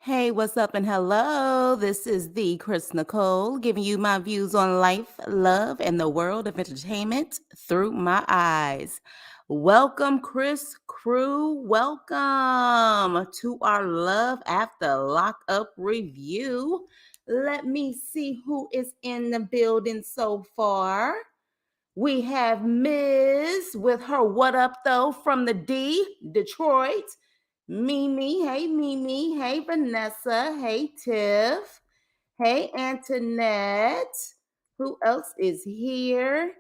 Hey, what's up and hello? This is the Chris Nicole giving you my views on life, love, and the world of entertainment through my eyes. Welcome, Chris Crew. Welcome to our Love After Lockup review. Let me see who is in the building so far. We have Ms. with her What Up Though from the D, Detroit. Mimi, hey Mimi, hey Vanessa, hey Tiff, hey Antoinette. Who else is here?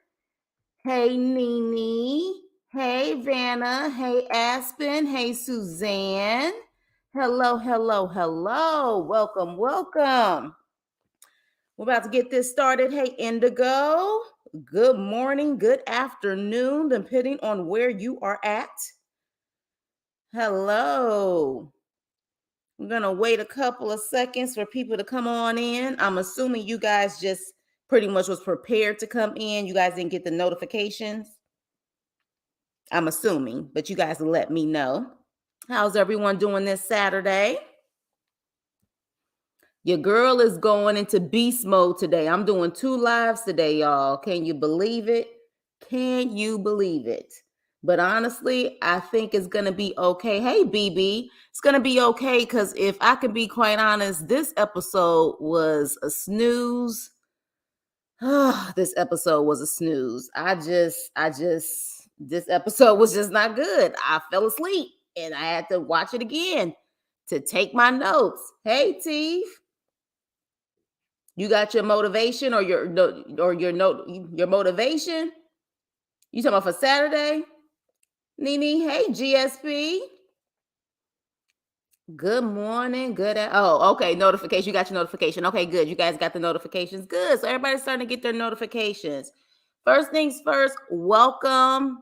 Hey Nene, hey Vanna, hey Aspen, hey Suzanne. Hello, hello, hello. Welcome, welcome. We're about to get this started. Hey Indigo, good morning, good afternoon, depending on where you are at. Hello. I'm going to wait a couple of seconds for people to come on in. I'm assuming you guys just pretty much was prepared to come in. You guys didn't get the notifications. I'm assuming, but you guys let me know. How's everyone doing this Saturday? Your girl is going into beast mode today. I'm doing 2 lives today, y'all. Can you believe it? Can you believe it? But honestly, I think it's going to be okay. Hey, BB, it's going to be okay because if I can be quite honest, this episode was a snooze. This episode was a snooze. This episode was just not good. I fell asleep and I had to watch it again to take my notes. Hey, Teef. You got your motivation or your motivation? You talking about for Saturday? Nene, hey GSP. Good morning. Okay. Notification. You got your notification. Okay, good. You guys got the notifications. Good. So everybody's starting to get their notifications. First things first, welcome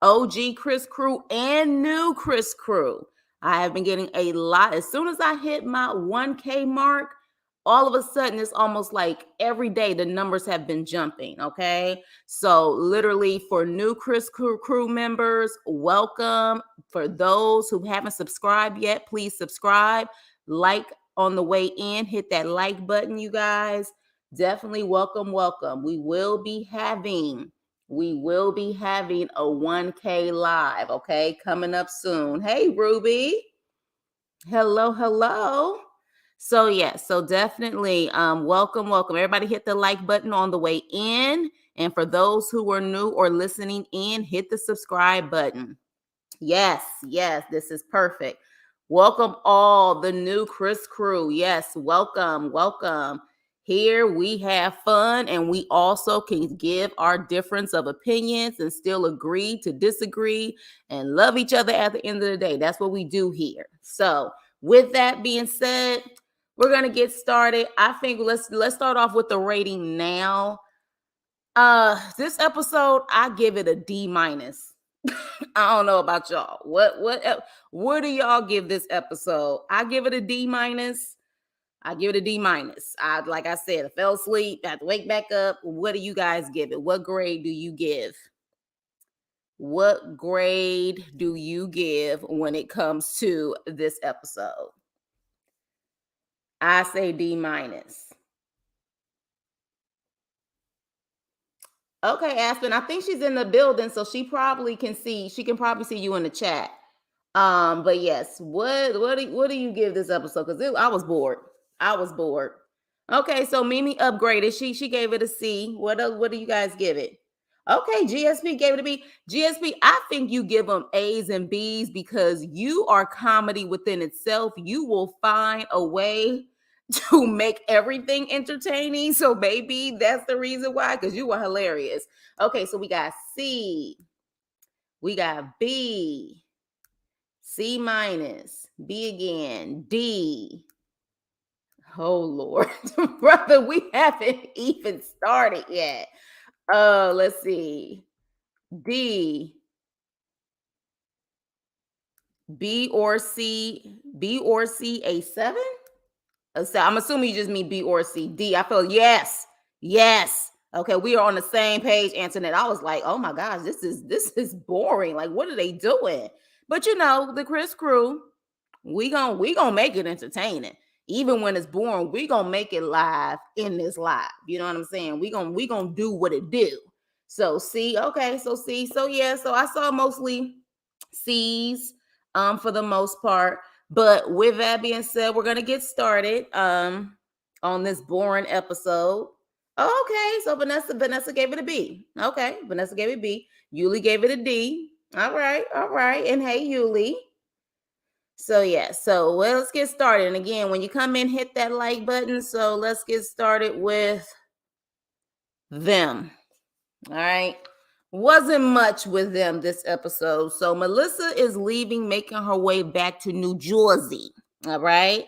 OG Chris Crew and new Chris Crew. I have been getting a lot. As soon as I hit my 1K mark, all of a sudden it's almost like every day the numbers have been jumping. Okay, so literally for new Chris crew members, welcome. For those who haven't subscribed yet, please subscribe, like on the way in, hit that like button. You guys definitely welcome. We will be having a 1K live, okay, coming up soon. Hey Ruby, hello. So so definitely welcome. Everybody hit the like button on the way in. And for those who are new or listening in, hit the subscribe button. Yes, this is perfect. Welcome all the new Chris Crew. Yes, welcome. Here we have fun and we also can give our difference of opinions and still agree to disagree and love each other at the end of the day. That's what we do here. So with that being said, we're going to get started. I think let's start off with the rating now. This episode, I give it a D minus. I don't know about y'all. What do y'all give this episode? I give it a D minus. Like I said, I fell asleep, had to wake back up. What do you guys give it? What grade do you give? What grade do you give when it comes to this episode? I say D minus. Okay, Aspen, I think she's in the building, so she can probably see you in the chat. But yes, what do you give this episode? Because I was bored. Okay, so Mimi upgraded. She gave it a C. What do you guys give it? Okay, GSP gave it a B. GSP, I think you give them A's and B's because you are comedy within itself. You will find a way to make everything entertaining. So maybe that's the reason why, because you were hilarious. Okay, so we got C. We got B. C minus. B again. D. Oh Lord, brother, we haven't even started yet. Let's see. D. B or C, a 7? So I'm assuming you just mean B or C. D. I feel yes. Okay, we are on the same page, Antoinette. I was like, oh my gosh, this is boring. Like, what are they doing? But the Chris Crew, we gonna make it entertaining. even when it's boring, we gonna make it live in this live. You know what I'm saying? We gonna do what it do. So C, okay, so C, so yeah, so I saw mostly C's for the most part. But with that being said, we're gonna get started on this boring episode. Okay, so Vanessa gave it a B. Okay, Vanessa gave it a B. Yuli gave it a D. All right, all right. And hey, Yuli. So yeah, so well, let's get started. And again, when you come in, hit that like button. So let's get started with them. All right. Wasn't much with them this episode. So Melissa is leaving, making her way back to New Jersey. All right.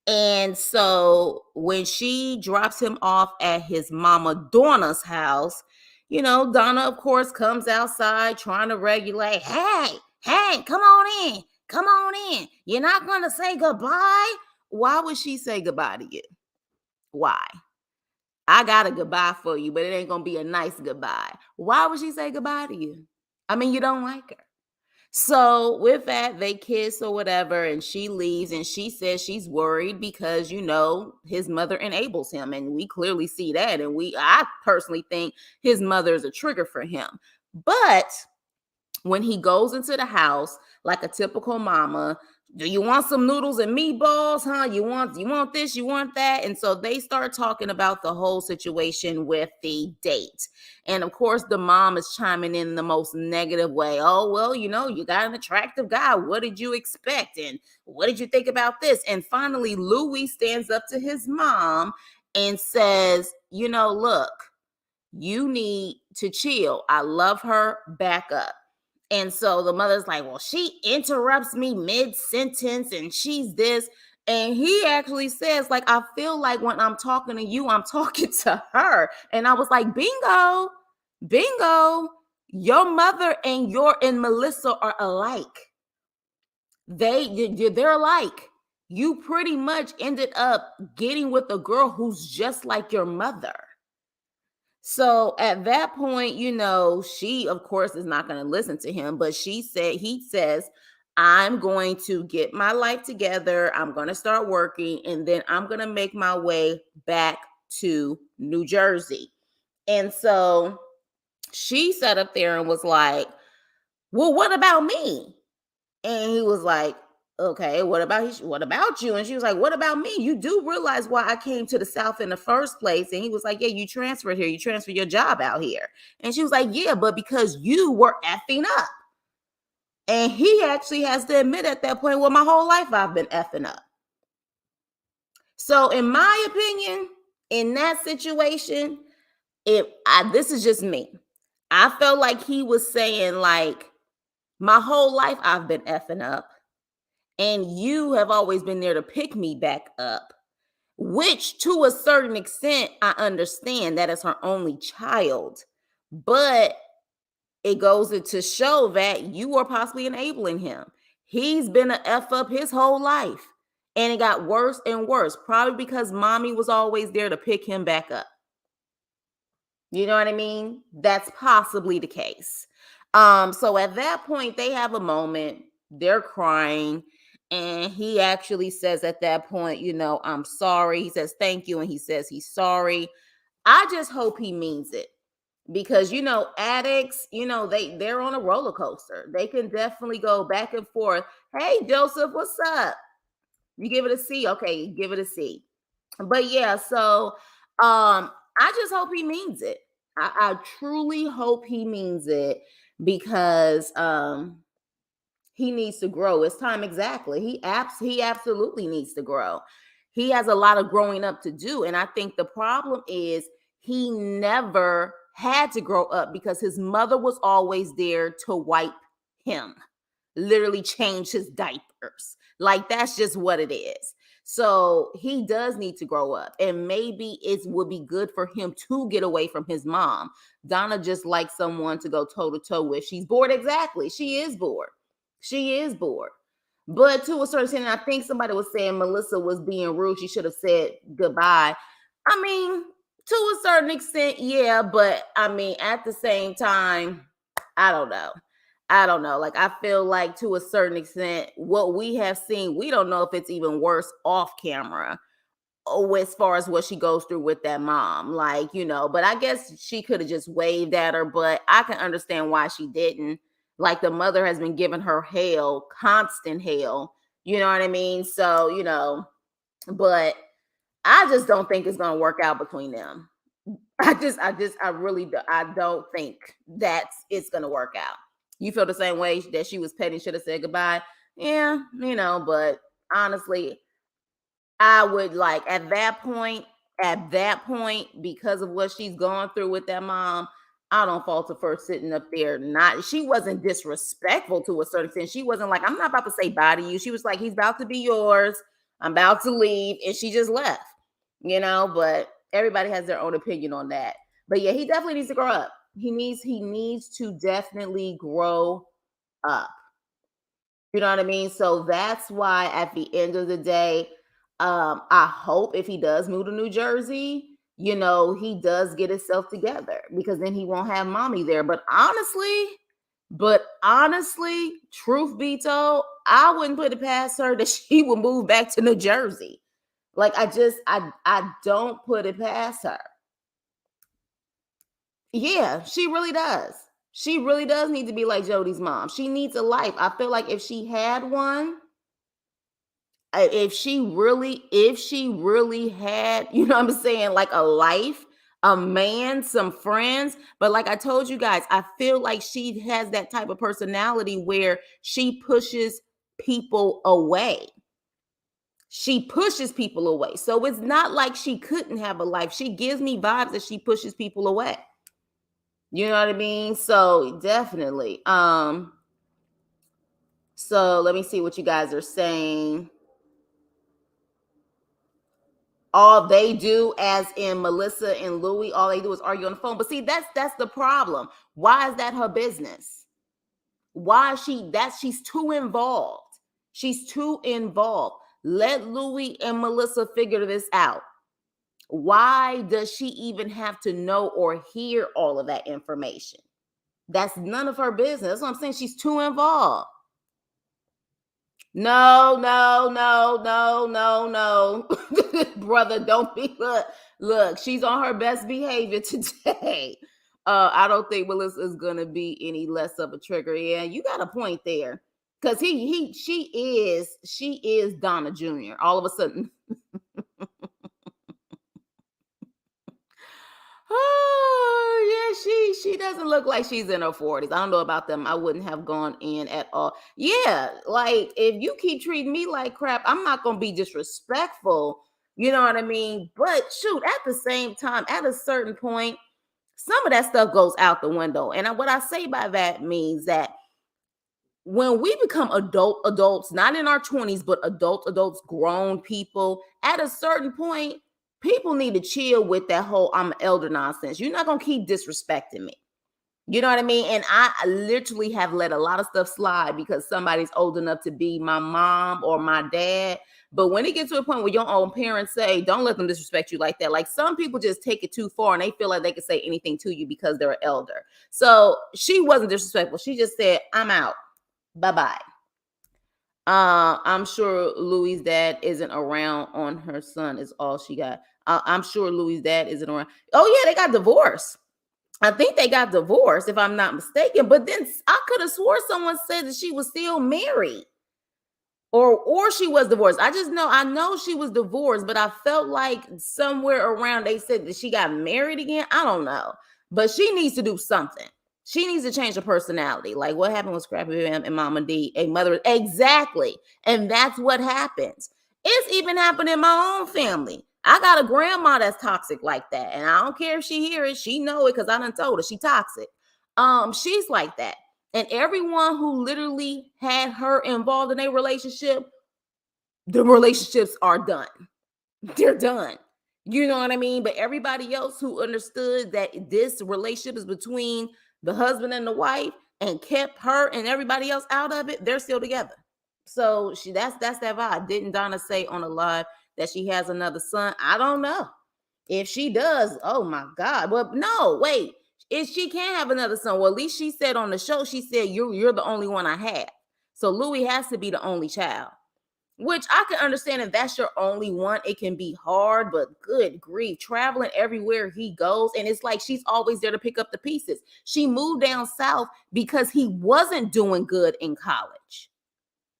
And so when she drops him off at his mama Donna's house, Donna, of course, comes outside trying to regulate. Hey, come on in. Come on in. You're not going to say goodbye? Why would she say goodbye to you? Why? I got a goodbye for you, but it ain't going to be a nice goodbye. Why would she say goodbye to you? I mean, you don't like her. So with that, they kiss or whatever, and she leaves, and she says she's worried because, his mother enables him, and we clearly see that, and I personally think his mother is a trigger for him. But when he goes into the house like a typical mama, do you want some noodles and meatballs, huh? You want this, you want that? And so they start talking about the whole situation with the date. And of course, the mom is chiming in the most negative way. Oh, well, you got an attractive guy. What did you expect? And what did you think about this? And finally, Louie stands up to his mom and says, look, you need to chill. I love her. Back up. And so the mother's like, well, she interrupts me mid-sentence and she's this. And he actually says, like, I feel like when I'm talking to you, I'm talking to her. And I was like, bingo. Your mother and Melissa are alike. They're alike. You pretty much ended up getting with a girl who's just like your mother. So at that point, she, of course, is not going to listen to him. But he says, I'm going to get my life together. I'm going to start working. And then I'm going to make my way back to New Jersey. And so she sat up there and was like, well, what about me? And he was like, okay, what about you? And she was like, what about me? You do realize why I came to the South in the first place? And he was like, yeah, you transferred here. You transferred your job out here. And she was like, yeah, but because you were effing up. And he actually has to admit at that point, well, my whole life I've been effing up. So in my opinion, in that situation, this is just me. I felt like he was saying, like, my whole life I've been effing up. And you have always been there to pick me back up, which to a certain extent, I understand that is her only child. But it goes to show that you are possibly enabling him. He's been an F up his whole life. And it got worse and worse, probably because mommy was always there to pick him back up. You know what I mean? That's possibly the case. So at that point, they have a moment. They're crying. And he actually says at that point, I'm sorry. He says, thank you. And he says he's sorry. I just hope he means it. Because, addicts, they're on a roller coaster. They can definitely go back and forth. Hey, Joseph, what's up? You give it a C? Okay, give it a C. But yeah, so I just hope he means it. I truly hope he means it because he needs to grow. It's time. Exactly. He absolutely needs to grow. He has a lot of growing up to do. And I think the problem is he never had to grow up because his mother was always there to wipe him, literally change his diapers. Like, that's just what it is. So he does need to grow up, and maybe it would be good for him to get away from his mom. Donna just likes someone to go toe to toe with. She's bored. Exactly. She is bored. But to a certain extent, I think somebody was saying Melissa was being rude. She should have said goodbye. I mean, to a certain extent, yeah. But I mean, at the same time, I don't know. Like, I feel like to a certain extent, what we have seen, we don't know if it's even worse off camera. as far as what she goes through with that mom, like, but I guess she could have just waved at her, but I can understand why she didn't. Like, the mother has been giving her hell, constant hell, you know what I mean? So, but I just don't think it's gonna work out between them. I really do. I don't think that it's gonna work out. You feel the same way that she was petty, should have said goodbye? Yeah, but honestly, I would, like, at that point, because of what she's gone through with that mom, I don't fault her for sitting up there. Not, she wasn't disrespectful to a certain extent. She wasn't like, I'm not about to say bye to you. She was like, he's about to be yours. I'm about to leave. And she just left, but everybody has their own opinion on that. But yeah, he definitely needs to grow up. He needs to definitely grow up. You know what I mean? So that's why at the end of the day, I hope if he does move to New Jersey, he does get himself together, because then he won't have mommy there. But honestly, truth be told, I wouldn't put it past her that she would move back to New Jersey. Like, I don't put it past her. Yeah, she really does. She really does need to be like Jody's mom. She needs a life. I feel like if she had one, if she really had, what I'm saying, like a life, a man, some friends. But like I told you guys, I feel like she has that type of personality where she pushes people away. She pushes people away. So it's not like she couldn't have a life. She gives me vibes that she pushes people away. You know what I mean? So definitely. So let me see what you guys are saying. All they do, as in Melissa and Louie, all they do is argue on the phone. But see, that's the problem. Why is that her business? Why is she's too involved. She's too involved. Let Louie and Melissa figure this out. Why does she even have to know or hear all of that information? That's none of her business. That's what I'm saying. She's too involved. No, no, no, no, no, no. Brother, don't be look, she's on her best behavior today. I don't think Melissa is gonna be any less of a trigger. Yeah, you got a point there. Cause she is Donna Jr. All of a sudden. Oh, yeah, she doesn't look like she's in her 40s. I don't know about them. I wouldn't have gone in at all. Yeah, like, if you keep treating me like crap, I'm not gonna be disrespectful. You know what I mean? But shoot, at the same time, at a certain point, some of that stuff goes out the window. And what I say by that means that when we become adults, not in our 20s, but adults, grown people, at a certain point, people need to chill with that whole I'm an elder nonsense. You're not gonna keep disrespecting me. You know what I mean? And I literally have let a lot of stuff slide because somebody's old enough to be my mom or my dad. But when it gets to a point where your own parents say, don't let them disrespect you like that. Like, some people just take it too far and they feel like they can say anything to you because they're an elder. So she wasn't disrespectful. She just said, I'm out. Bye-bye. I'm sure Louie's dad isn't around on her son is all she got. I'm sure Louie's dad isn't around. Oh yeah, they got divorced. I think they got divorced, if I'm not mistaken. But then I could have swore someone said that she was still married, or she was divorced. I know she was divorced, but I felt like somewhere around they said that she got married again. I don't know, but she needs to do something. She needs to change her personality. Like what happened with Scrappy and Mama D, a mother, exactly, and that's what happens. It's even happened in my own family. I got a grandma that's toxic like that, and I don't care if she hear it. She know it because I done told her she toxic. She's like that. And everyone who literally had her involved in a relationship, the relationships are done. They're done. You know what I mean? But everybody else who understood that this relationship is between the husband and the wife and kept her and everybody else out of it, they're still together. So that's that vibe. Didn't Donna say on a live that she has another son? I don't know. If she does, oh my God. Well, no, wait. If she can't have another son, well, at least she said on the show, she said, you're the only one I have. So Louie has to be the only child. which I can understand if that's your only one, it can be hard, but good grief, traveling everywhere he goes. And it's like she's always there to pick up the pieces. She moved down south because he wasn't doing good in college.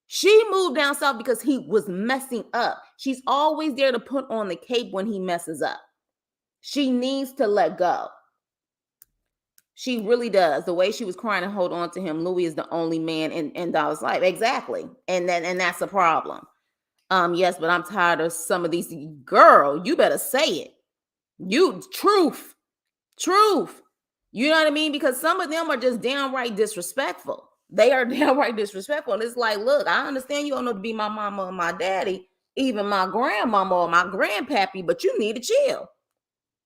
She moved down south because he was messing up. She's always there to put on the cape when he messes up. She needs to let go. She really does. The way she was crying and hold on to him, Louie is the only man in Dollar's life. Exactly. And that's a problem. Yes, but I'm tired of some of these. Girl, you better say it. Truth. You know what I mean? Because some of them are just downright disrespectful. They are downright disrespectful. And it's like, look, I understand you don't know to be my mama or my daddy, even my grandmama or my grandpappy, but you need to chill.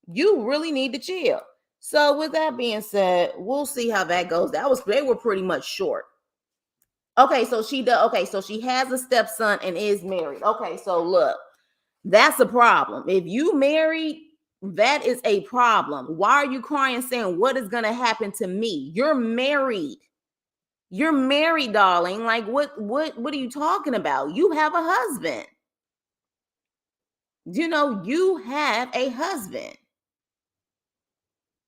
You really need to chill. So with that being said, we'll see how that goes. They were pretty much short. Okay, so she has a stepson and is married. Okay, so look, that's a problem. If you married, that is a problem. Why are you crying saying what is going to happen to me? You're married. You're married, darling. Like what are you talking about? You have a husband. You have a husband.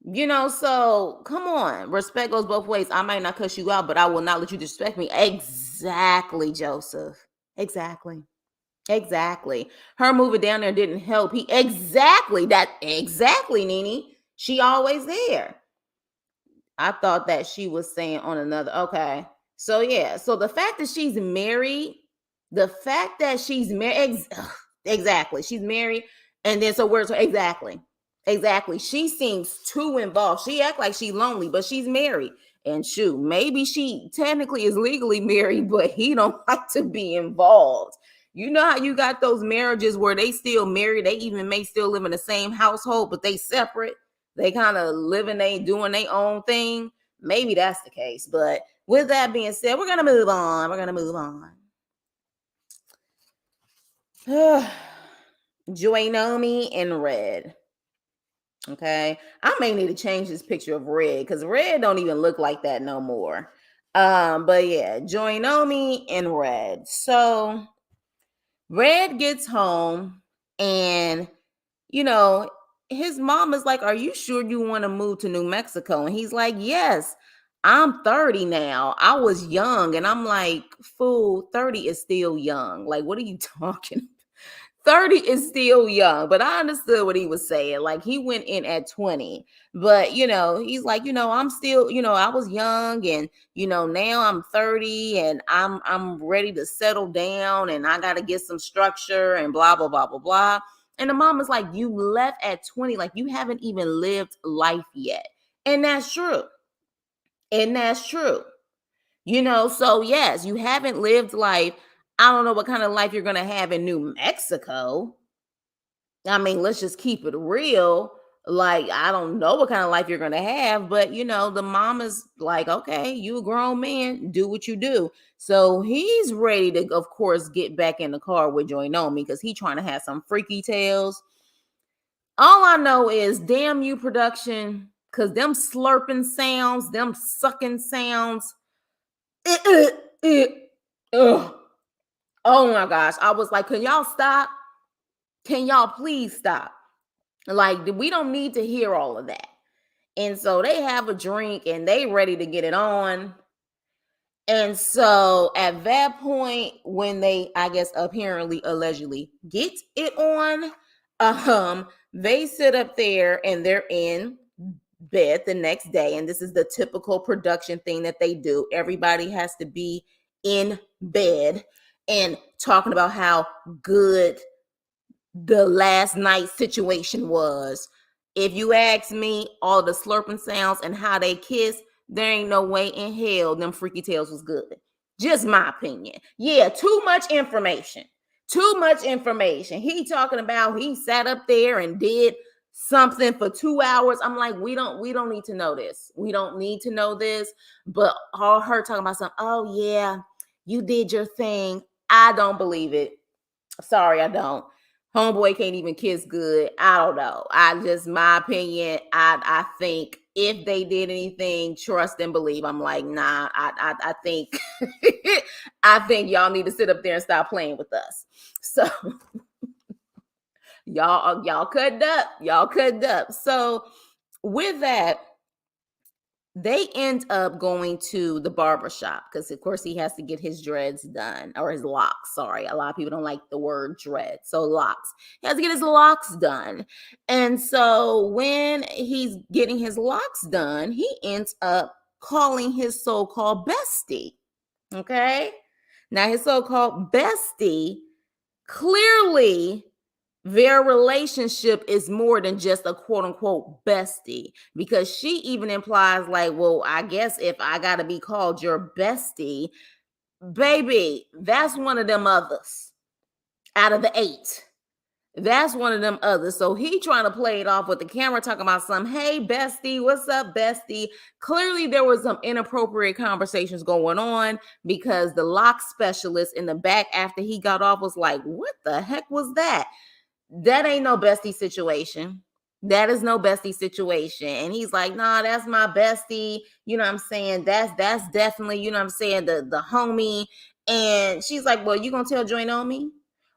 So come on. Respect goes both ways. I might not cuss you out, but I will not let you disrespect me. Exactly, Joseph. Exactly. Her moving down there didn't help. Exactly, Nene. She always there. I thought that she was saying on another. Okay. So yeah. So the fact that she's married, exactly. She's married. And then so where's her? Exactly. She seems too involved. She act like she's lonely, but she's married. And shoot, maybe she technically is legally married, but he don't like to be involved. You know how you got those marriages where they still married, they even may still live in the same household, but they separate. They kind of doing their own thing. Maybe that's the case. But with that being said, we're gonna move on. Joyomii and Red. Okay, I may need to change this picture of Red because Red don't even look like that no more. But yeah, Joyomii and Red. So Red gets home and his mom is like, "Are you sure you want to move to New Mexico?" And he's like, "Yes, I'm 30 now. I was young." And I'm like, "Fool, 30 is still young. Like, what are you talking 30 is still young." But I understood what he was saying. Like he went in at 20. But he's like, I'm still, I was young and now I'm 30 and I'm ready to settle down and I gotta get some structure and blah, blah, blah, blah, blah. And the mom is like, you left at 20, like you haven't even lived life yet. And that's true. So yes, you haven't lived life. I don't know what kind of life you're going to have in New Mexico. I mean, let's just keep it real. Like, I don't know what kind of life you're going to have, but the mom is like, okay, you a grown man, do what you do. So he's ready to, of course, get back in the car with Joyomii because he's trying to have some freaky tales. All I know is, damn you, production, because them slurping sounds, them sucking sounds, ugh. Oh my gosh. I was like, can y'all stop? Can y'all please stop? Like, we don't need to hear all of that. And so they have a drink and they ready to get it on. And so at that point, when they, I guess, apparently, allegedly get it on, they sit up there and they're in bed the next day. And this is the typical production thing that they do. Everybody has to be in bed and talking about how good the last night situation was. If you ask me, all the slurping sounds and how they kiss, there ain't no way in hell them freaky tales was good. Just my opinion. Yeah, too much information. He talking about he sat up there and did something for 2 hours. I'm like, we don't need to know this. But all her talking about something, oh yeah, you did your thing. I don't believe it. Sorry, I don't. Homeboy can't even kiss good. I don't know. My opinion, I think if they did anything, trust and believe. I'm like, nah, I think I think y'all need to sit up there and stop playing with us. So y'all cut up. Y'all cut up. So with that, they end up going to the barber shop because of course he has to get his dreads done, or his locks. Sorry, a lot of people don't like the word dread, so locks. He has to get his locks done. And so when he's getting his locks done, he ends up calling his so-called bestie. Okay, now his so-called bestie, clearly their relationship is more than just a quote unquote bestie, because she even implies, like, well, I guess if I gotta be called your bestie, baby, that's one of them others out of the 8. That's one of them others. So he trying to play it off with the camera, talking about some, hey, bestie, what's up, bestie? Clearly, there was some inappropriate conversations going on, because the lock specialist in the back after he got off was like, what the heck was that? That ain't no bestie situation. That is no bestie situation. And he's like, nah, that's my bestie. You know what I'm saying? That's definitely, you know what I'm saying, the homie. And she's like, well, you gonna tell Joyomii?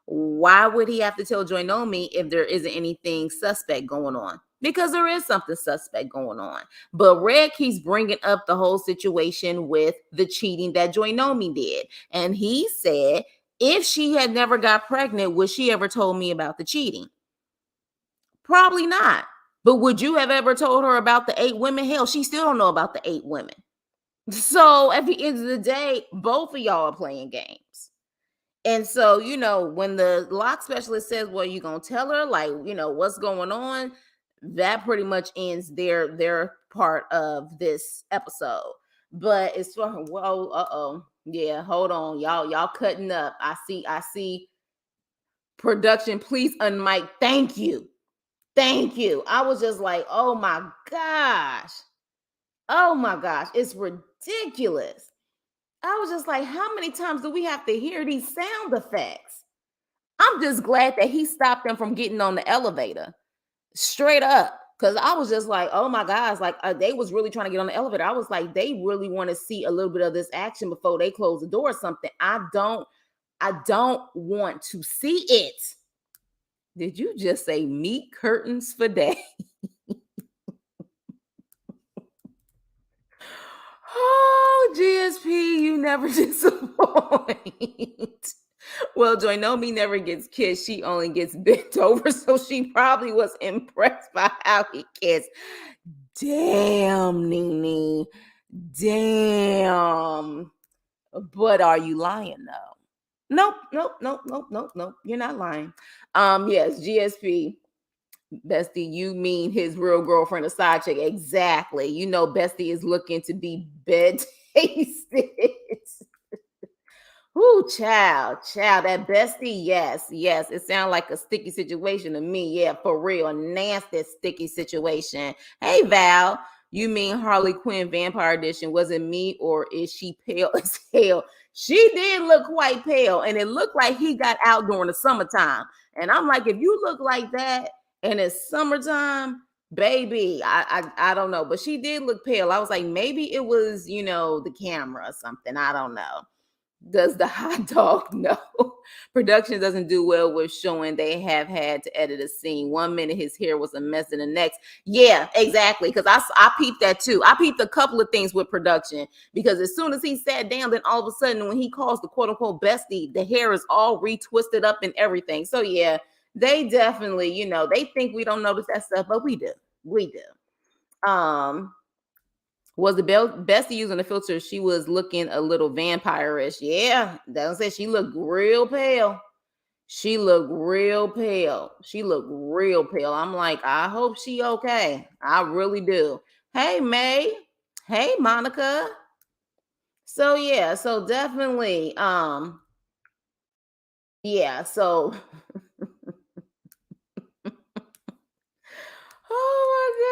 Why would he have to tell Joyomii if there isn't anything suspect going on? Because there is something suspect going on. But Red keeps bringing up the whole situation with the cheating that Joyomii did. And he said, if she had never got pregnant, would she ever told me about the cheating? Probably not. But would you have ever told her about the 8 women? Hell, she still don't know about the 8 women. So at the end of the day, both of y'all are playing games. And so, you know, when the lock specialist says, well, you gonna tell her, like, you know, what's going on, that pretty much ends their part of this episode. But it's for, whoa, yeah, hold on, y'all cutting up. I see production, please unmic. Thank you. I was just like, oh my gosh, it's ridiculous. I was just like, how many times do we have to hear these sound effects? I'm just glad that he stopped them from getting on the elevator. Straight up. Because I was just like, oh my gosh, like they was really trying to get on the elevator. I was like, they really want to see a little bit of this action before they close the door or something. I don't want to see it. Did you just say meat curtains for days? Oh, GSP, you never disappoint. Well, Joyomii never gets kissed. She only gets bent over. So she probably was impressed by how he kissed. Damn, Nene. Damn. But are you lying though? Nope. You're not lying. Yes, GSP. Bestie, you mean his real girlfriend, a side chick? Exactly. You know, Bestie is looking to be bed tasted. Ooh, child, that bestie, yes. It sounds like a sticky situation to me. Yeah, for real, a nasty, sticky situation. Hey, Val, you mean Harley Quinn Vampire Edition? Was it me, or is she pale as hell? She did look quite pale, and it looked like he got out during the summertime. And I'm like, if you look like that and it's summertime, baby, I don't know, but she did look pale. I was like, maybe it was, you know, the camera or something. I don't know. Does the hot dog know? Production doesn't do well with showing they have had to edit a scene. 1 minute his hair was a mess, and the next, yeah, exactly. Because I peeped that too. I peeped a couple of things with production, because as soon as he sat down, then all of a sudden when he calls the quote unquote bestie, the hair is all retwisted up and everything. So yeah, they definitely, you know, they think we don't notice that stuff, but we do. Was the bestie using the filter? She was looking a little vampire-ish. Yeah, doesn't say she looked real pale. I'm like, I hope she okay. I really do. Hey, May. Hey, Monica. So yeah, so definitely, yeah, so oh my gosh.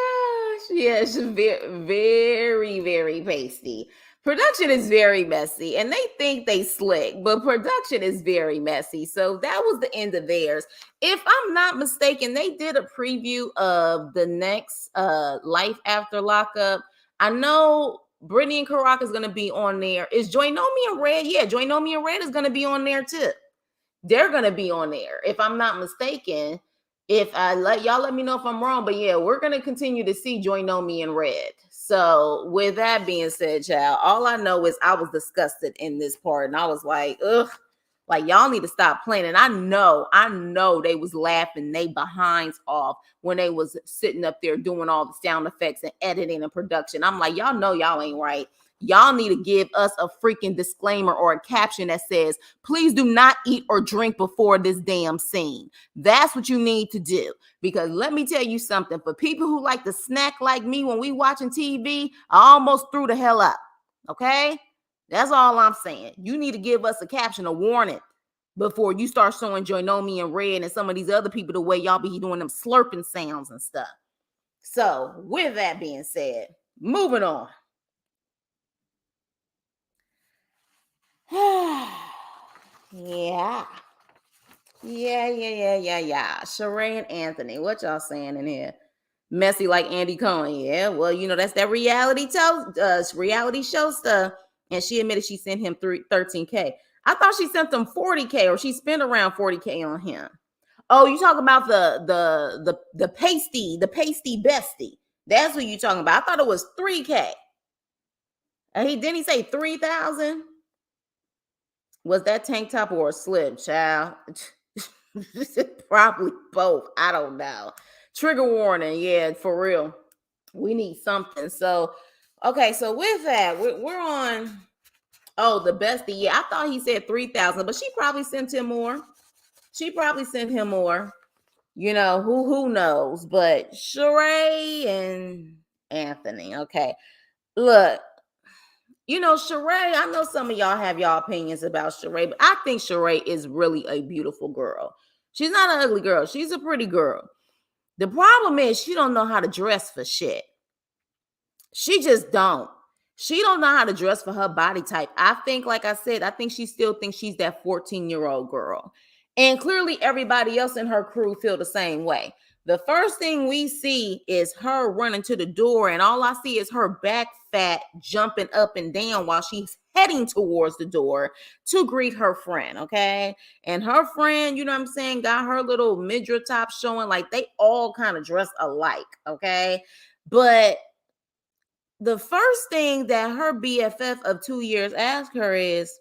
Yes, very, very pasty. Production is very messy and they think they slick, but production is very messy. So that was the end of theirs. If I'm not mistaken, they did a preview of the next Life After Lockup. I know Britney and Karac is going to be on there. Is Joyomii and Red? Yeah, Joyomii and Red is going to be on there too. They're going to be on there if I'm not mistaken. If I let me know if I'm wrong, but yeah, we're going to continue to see Joyomii and Red. So with that being said, child, all I know is I was disgusted in this part and I was like, ugh, like y'all need to stop playing. And I know they was laughing they behinds off when they was sitting up there doing all the sound effects and editing and production. I'm like, y'all know y'all ain't right. Y'all need to give us a freaking disclaimer or a caption that says, please do not eat or drink before this damn scene. That's what you need to do. Because let me tell you something, for people who like to snack like me when we watching TV, I almost threw the hell up. Okay? That's all I'm saying. You need to give us a caption, a warning, before you start showing Joyomii and Red and some of these other people the way y'all be doing them slurping sounds and stuff. So, with that being said, moving on. Yeah. Shereé and Anthony. What y'all saying in here? Messy like Andy Cohen. Yeah, well, that's that reality show stuff. And she admitted she sent him 13K. I thought she sent them 40K, or she spent around 40K on him. Oh, you talking about the pasty bestie. That's what you talking about. I thought it was 3K. And didn't he say 3,000? Was that tank top or a slip, child? Probably both. I don't know. Trigger warning. Yeah, for real. We need something. So, okay. So with that, we're on. Oh, the bestie. Yeah, I thought he said 3,000, but she probably sent him more. Who knows? But Shereé and Anthony. Okay. Look, Shereé, I know some of y'all have y'all opinions about Shereé, but I think Shereé is really a beautiful girl. She's not an ugly girl. She's a pretty girl. The problem is she don't know how to dress for shit. She just don't. She don't know how to dress for her body type. I think, like I said, I think she still thinks she's that 14-year-old girl. And clearly everybody else in her crew feel the same way. The first thing we see is her running to the door, and all I see is her back fat jumping up and down while she's heading towards the door to greet her friend, okay? And her friend, you know what I'm saying, got her little midriff top showing, like they all kind of dress alike, okay? But the first thing that her BFF of 2 years asked her is,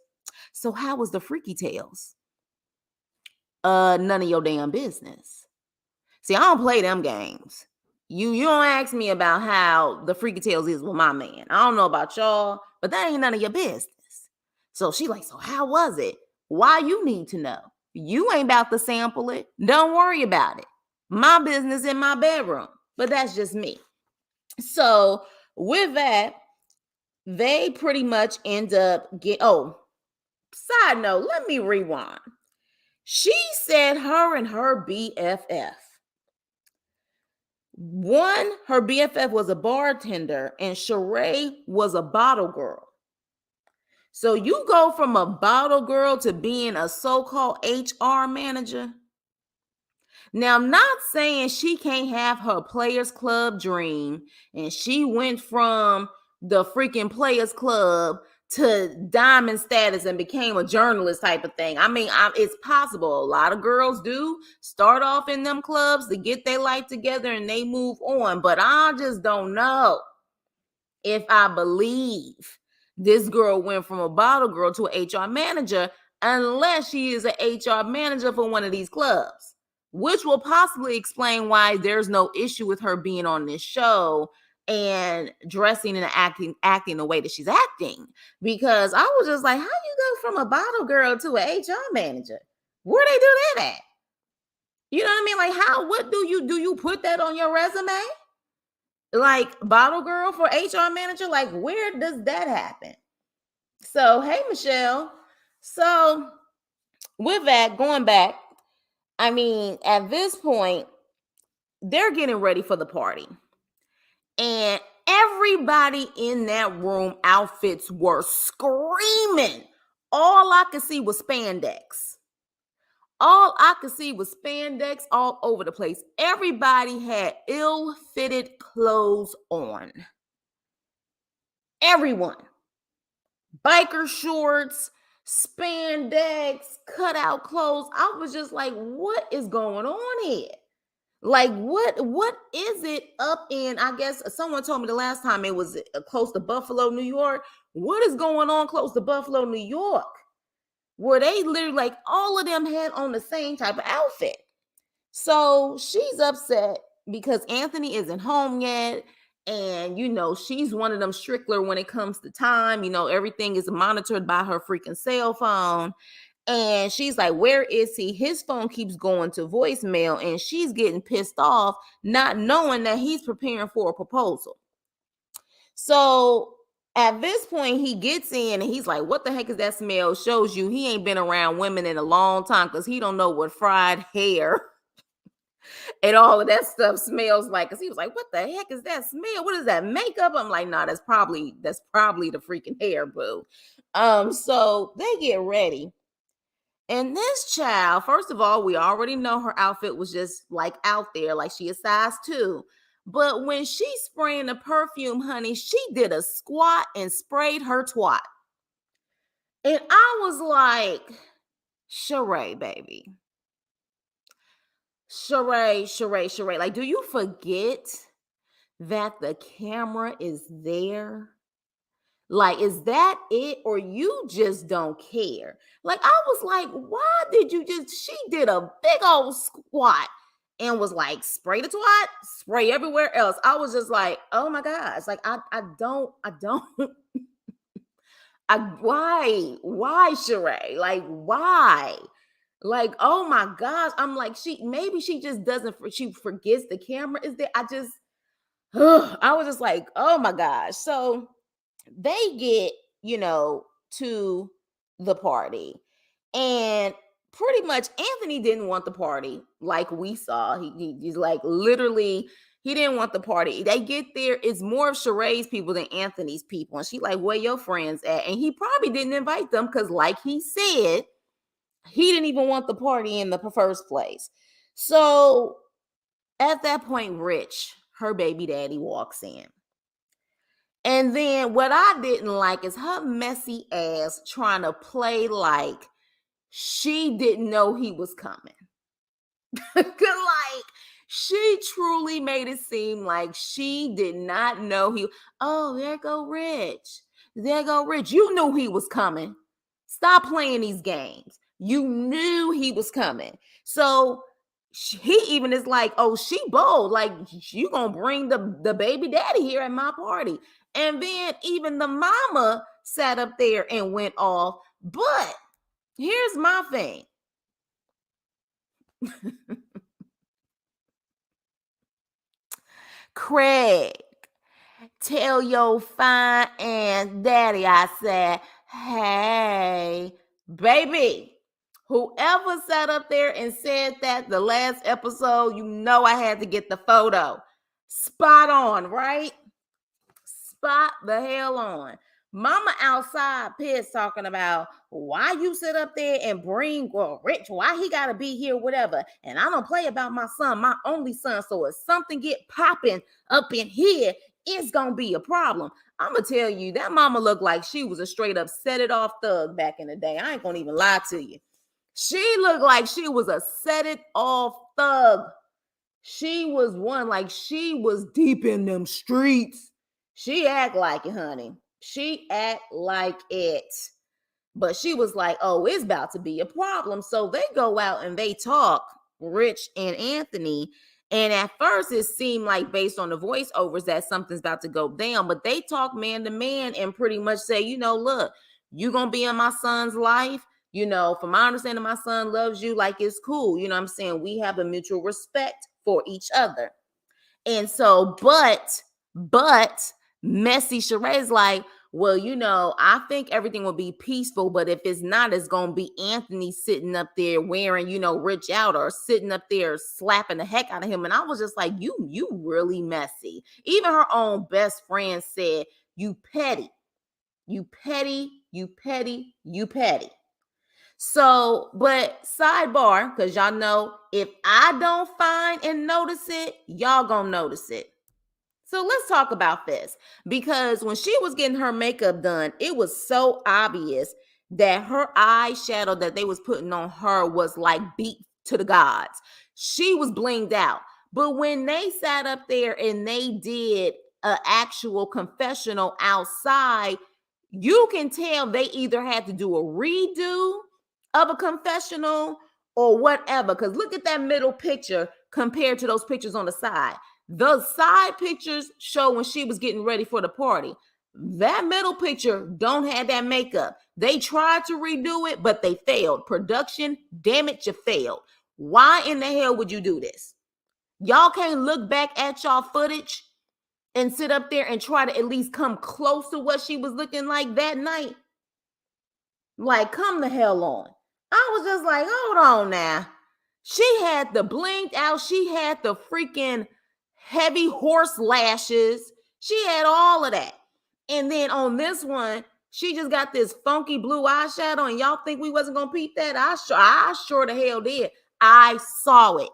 so how was the freaky tales? None of your damn business. See, I don't play them games. You don't ask me about how the freaky tales is with my man. I don't know about y'all, but that ain't none of your business. So she like, so how was it? Why you need to know? You ain't about to sample it. Don't worry about it. My business in my bedroom. But that's just me. So with that, they pretty much end up side note, let me rewind. She said her and her BFF. One, her BFF was a bartender and Shereé was a bottle girl. So you go from a bottle girl to being a so-called HR manager. Now, I'm not saying she can't have her Players Club dream and she went from the freaking Players Club to diamond status and became a journalist type of thing. I mean, it's possible. A lot of girls do start off in them clubs to get their life together and they move on. But I just don't know if I believe this girl went from a bottle girl to an HR manager unless she is an HR manager for one of these clubs, which will possibly explain why there's no issue with her being on this show and dressing and acting the way that she's acting. Because I was just like, how you go from a bottle girl to an HR manager? Where they do that at? You know what I mean? Like, what do you put that on your resume? Like, bottle girl for HR manager? Like, where does that happen? So, hey, Michelle. So, with that, going back, I mean, at this point, they're getting ready for the party. And everybody in that room outfits were screaming. All I could see was spandex. All I could see was spandex all over the place. Everybody had ill-fitted clothes on. Everyone. Biker shorts, spandex, cutout clothes. I was just like, what is going on here? Like, what is it up in? I guess someone told me the last time it was close to Buffalo, New York. What is going on close to Buffalo, New York? Where they literally, like, all of them had on the same type of outfit. So she's upset because Anthony isn't home yet. And, she's one of them strickler when it comes to time. Everything is monitored by her freaking cell phone. And she's like, where is he? His phone keeps going to voicemail, and she's getting pissed off, not knowing that he's preparing for a proposal. So at this point, he gets in and he's like, what the heck is that smell? Shows you he ain't been around women in a long time because he don't know what fried hair and all of that stuff smells like. Because he was like, what the heck is that smell? What is that, makeup? I'm like, nah, that's probably the freaking hair, boo. So they get ready. And this child, first of all, we already know her outfit was just like out there, like she is size 2. But when she spraying the perfume, honey, she did a squat and sprayed her twat. And I was like, Shereé, baby. Shereé. Like, do you forget that the camera is there? Like, is that it? Or you just don't care? Like, I was like, why did you she did a big old squat and was like, spray the twat, spray everywhere else. I was just like, oh my gosh. Like, I don't, why Shereé? Like, why? Like, oh my gosh. I'm like, maybe she just doesn't, she forgets the camera is there. I was just like, oh my gosh. So they get, to the party. And pretty much Anthony didn't want the party like we saw. He's like, literally, he didn't want the party. They get there, it's more of Shereé's people than Anthony's people. And she like, where your friends at? And he probably didn't invite them because, like he said, he didn't even want the party in the first place. So at that point, Rich, her baby daddy, walks in. And then what I didn't like is her messy ass trying to play like she didn't know he was coming. Like, she truly made it seem like she did not know he. Oh, there go Rich. You knew he was coming. Stop playing these games. You knew he was coming. So he even is like, oh, she bold. Like, you gonna bring the baby daddy here at my party. And then even the mama sat up there and went off. But here's my thing. Craig, tell your fine ass daddy I said, hey, baby. Whoever sat up there and said that the last episode, I had to get the photo. Spot on, right? Spot the hell on. Mama outside pissed talking about why you sit up there and bring Rich, why he gotta be here, whatever. And I don't play about my son, my only son. So if something get popping up in here, it's gonna be a problem. I'm gonna tell you, that mama looked like she was a straight up set it off thug back in the day. I ain't gonna even lie to you. She looked like she was a set it off thug. She was one, like she was deep in them streets. She act like it, honey. She act like it. But she was like, oh, it's about to be a problem. So they go out and they talk, Rich and Anthony. And at first it seemed like, based on the voiceovers, that something's about to go down. But they talk man to man and pretty much say, look, you gonna be in my son's life. From my understanding, my son loves you, like it's cool. You know what I'm saying? We have a mutual respect for each other. And so, but Messy Shereé's like, well, I think everything will be peaceful, but if it's not, it's going to be Anthony sitting up there wearing, Rich out, or sitting up there slapping the heck out of him. And I was just like, you really messy. Even her own best friend said, you petty, you petty, you petty, you petty. So, but sidebar, because y'all know, if I don't find and notice it, y'all gonna notice it. So let's talk about this, because when she was getting her makeup done, it was so obvious that her eyeshadow that they was putting on her was like beat to the gods. She was blinged out. But when they sat up there and they did an actual confessional outside, you can tell they either had to do a redo of a confessional or whatever. Because look at that middle picture compared to those pictures on the side. The side pictures show when she was getting ready for the party. That middle picture don't have that makeup. They tried to redo it, but they failed. Production, damn it, you failed. Why in the hell would you do this? Y'all can't look back at y'all footage and sit up there and try to at least come close to what she was looking like that night. Like, come the hell on. I was just like, hold on now. She had the blinked out. She had the freaking heavy horse lashes. She had all of that. And then on this one, she just got this funky blue eyeshadow, and y'all think we wasn't going to peep that? I sure the hell did. I saw it.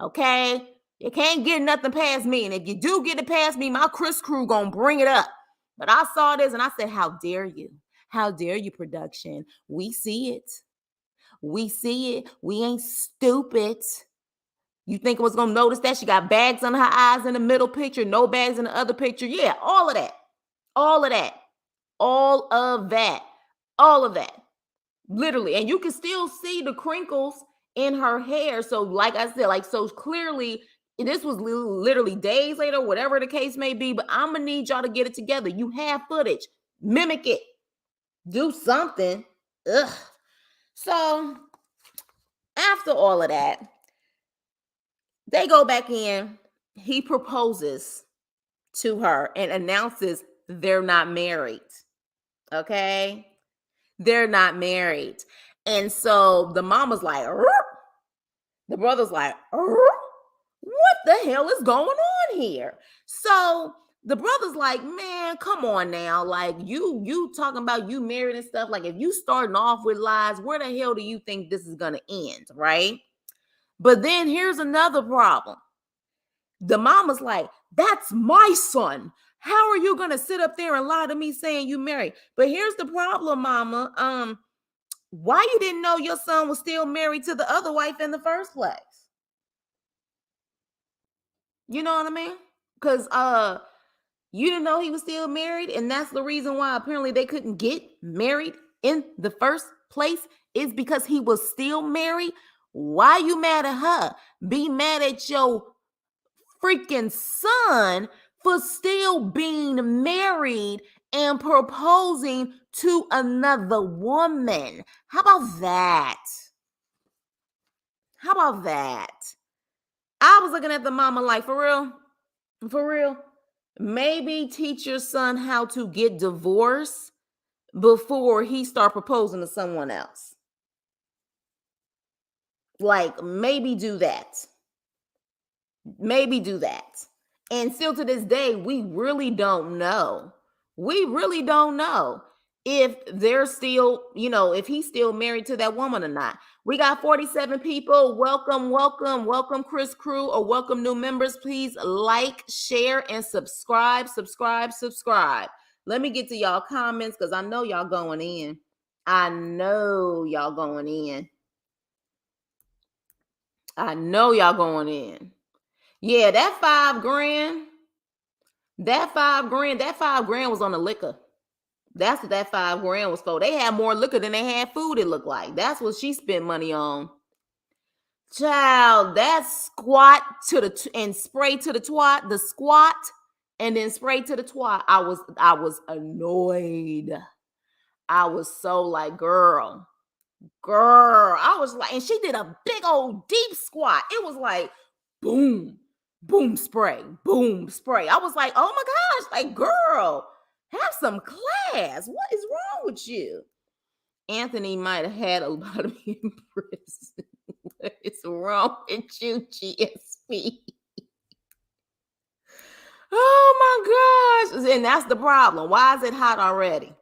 Okay? You can't get nothing past me. And if you do get it past me, my Chris crew going to bring it up. But I saw this and I said, how dare you? How dare you, production? We see it. We see it. We ain't stupid. You think I was going to notice that? She got bags under her eyes in the middle picture, no bags in the other picture. Yeah, all of that. All of that. All of that. All of that. Literally. And you can still see the crinkles in her hair. So like I said, so clearly this was literally days later, whatever the case may be. But I'm going to need y'all to get it together. You have footage. Mimic it. Do something. Ugh. So after all of that, they go back in. He proposes to her and announces they're not married. Okay? They're not married. And so the mama's like, Rrr. The brother's like, Rrr. What the hell is going on here? So the brother's like, man, come on now. Like, you talking about you married and stuff. Like, if you starting off with lies, where the hell do you think this is going to end, right? But then here's another problem. The mama's like, that's my son. How are you going to sit up there and lie to me saying you married? But here's the problem, mama. Why you didn't know your son was still married to the other wife in the first place? You know what I mean? Because you didn't know he was still married, and that's the reason why apparently they couldn't get married in the first place, is because he was still married. Why you mad at her? Be mad at your freaking son for still being married and proposing to another woman. How about that? How about that? I was looking at the mama like, for real? For real? Maybe teach your son how to get divorced before he start proposing to someone else. Like, maybe do that. Maybe do that. And still to this day, we really don't know. We really don't know if they're still, if he's still married to that woman or not. We got 47 people. Welcome, welcome, welcome, Chris Crew, or welcome new members. Please like, share, and subscribe. Let me get to y'all comments because I know y'all going in. I know y'all going in. Yeah, that $5,000, that $5,000 was on the liquor. That's what that $5,000 was for. They had more liquor than they had food, it looked like. That's what she spent money on. Child, that squat and spray to the twat, the squat and then spray to the twat. I was annoyed. I was so like, girl. I was like, and she did a big old deep squat. It was like, boom, boom, spray, boom, spray. I was like, oh my gosh, like, girl, Have some class. What is wrong with you? Anthony might have had a lot of me in prison. What is wrong with you, GSP? Oh my gosh. And that's the problem. Why is it hot already?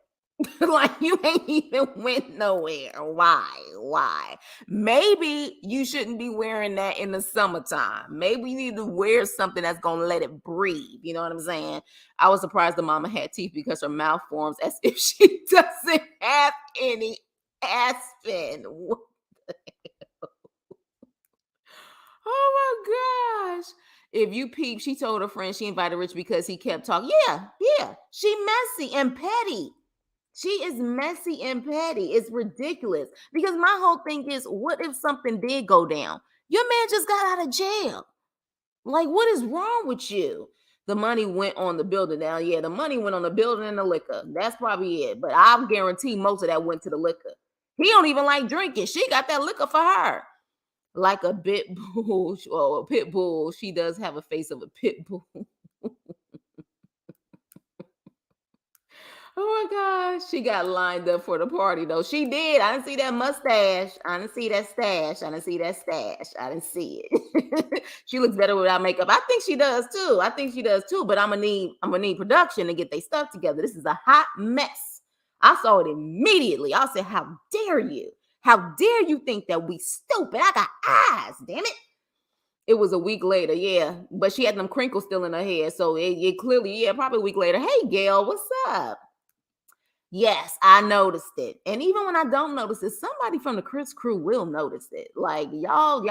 Like you ain't even went nowhere. Why? Why? Maybe you shouldn't be wearing that in the summertime. Maybe you need to wear something that's gonna let it breathe. You know what I'm saying? I was surprised the mama had teeth because her mouth forms as if she doesn't have any aspen. Oh my gosh. If you peep, she told her friend she invited Rich because he kept talking. Yeah. She messy and petty. She is messy and petty. It's ridiculous. Because my whole thing is, what if something did go down? Your man just got out of jail. Like, what is wrong with you? The money went on the building. Now, yeah, the money went on the building and the liquor. That's probably it. But I guarantee most of that went to the liquor. He don't even like drinking. She got that liquor for her. Like a pit bull or a pit bull. She does have a face of a pit bull. Oh my gosh, she got lined up for the party though. She did. I didn't see that mustache. I didn't see that stash. I didn't see that stash. I didn't see it. She looks better without makeup. I think she does too. But I'm gonna need production to get their stuff together. This is a hot mess. I saw it immediately. I said, "How dare you? How dare you think that we stupid? I got eyes, damn it." It was a week later, yeah. But she had them crinkles still in her head. So it clearly, yeah, probably a week later. Hey, Gail, what's up? Yes, I noticed it. And even when I don't notice it, somebody from the Chris crew will notice it. Like y'all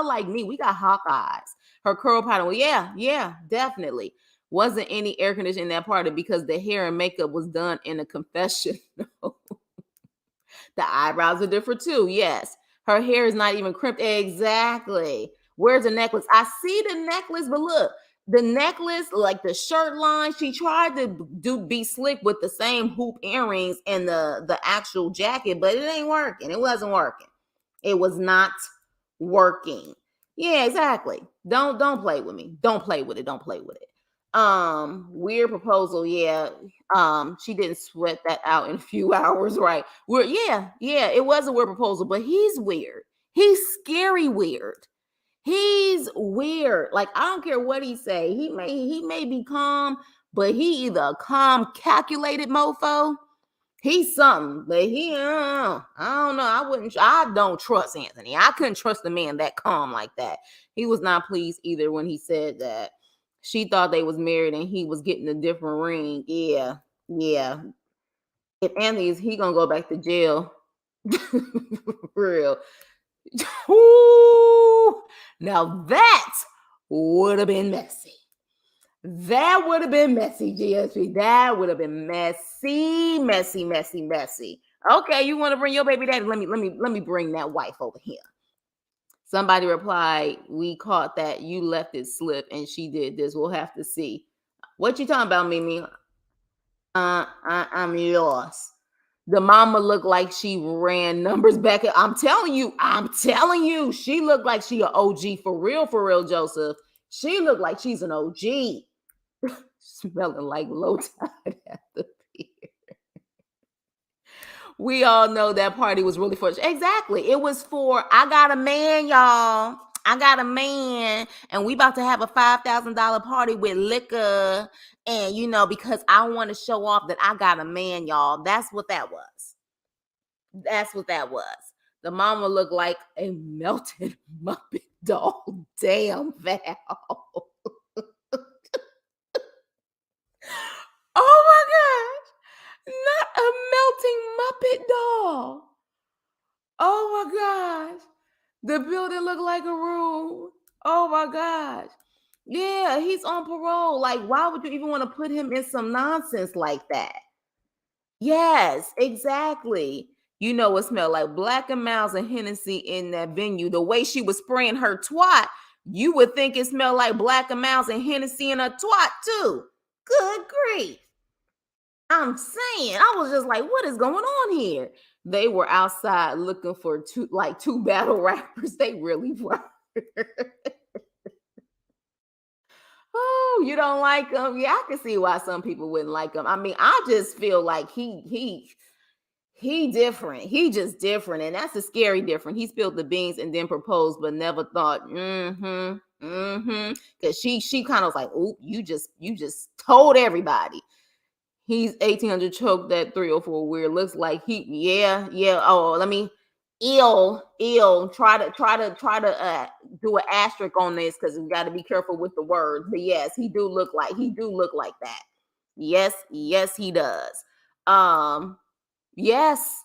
like me, we got hawk eyes. Her curl pattern, well, yeah, definitely. Wasn't any air conditioning in that party because the hair and makeup was done in a confession. The eyebrows are different too. Yes. Her hair is not even crimped. Exactly. Where's the necklace? I see the necklace, but look, the necklace, like the shirt line, she tried to be slick with the same hoop earrings and the actual jacket, but it ain't working. It wasn't working. It was not working. Yeah, exactly. Don't play with me. Don't play with it. Don't play with it. Weird proposal. Yeah. She didn't sweat that out in a few hours, right? Yeah, it was a weird proposal, but he's weird. He's scary weird. He's weird. Like, I don't care what he say. He may be calm, but he either a calm, calculated mofo. He's something, but I don't know. I don't trust Anthony. I couldn't trust a man that calm like that. He was not pleased either when he said that. She thought they was married and he was getting a different ring. Yeah. If Anthony is, he gonna go back to jail. For real. Ooh, now that would have been messy. That would have been messy, GSP. That would have been messy. Okay, you want to bring your baby daddy? Let me bring that wife over here. Somebody replied, "We caught that. You left it slip, and she did this. We'll have to see." What you talking about, Mimi? I'm yours. The mama looked like she ran numbers back. I'm telling you, she looked like she an OG for real, Joseph. She looked like she's an OG. Smelling like low tide at the pier. We all know that party was really for exactly. It was for I got a man, y'all. I got a man, and we about to have a $5,000 party with liquor, and because I want to show off that I got a man, y'all. That's what that was. The mama looked like a melted Muppet doll. Damn, Val. Oh my gosh. Not a melting Muppet doll. Oh my gosh. The building looked like a room. Oh my gosh. Yeah, he's on parole. Like, why would you even want to put him in some nonsense like that? Yes, exactly. It smelled like Black and Miles and Hennessy in that venue. The way she was spraying her twat, you would think it smelled like Black and Miles and Hennessy in a twat too. Good grief. I'm saying, I was just like, what is going on here? They were outside looking for two battle rappers. They really were. Oh, you don't like him? Yeah, I can see why some people wouldn't like him. I mean, I just feel like he different. He just different, and that's a scary different. He spilled the beans and then proposed, but never thought, because she kind of was like, "Oop, you just told everybody." He's 1800 choked that 304 weird. Looks like yeah. Oh, let me ill. Try to do an asterisk on this because we got to be careful with the words. But yes, he do look like that. Yes, he does. Um, yes.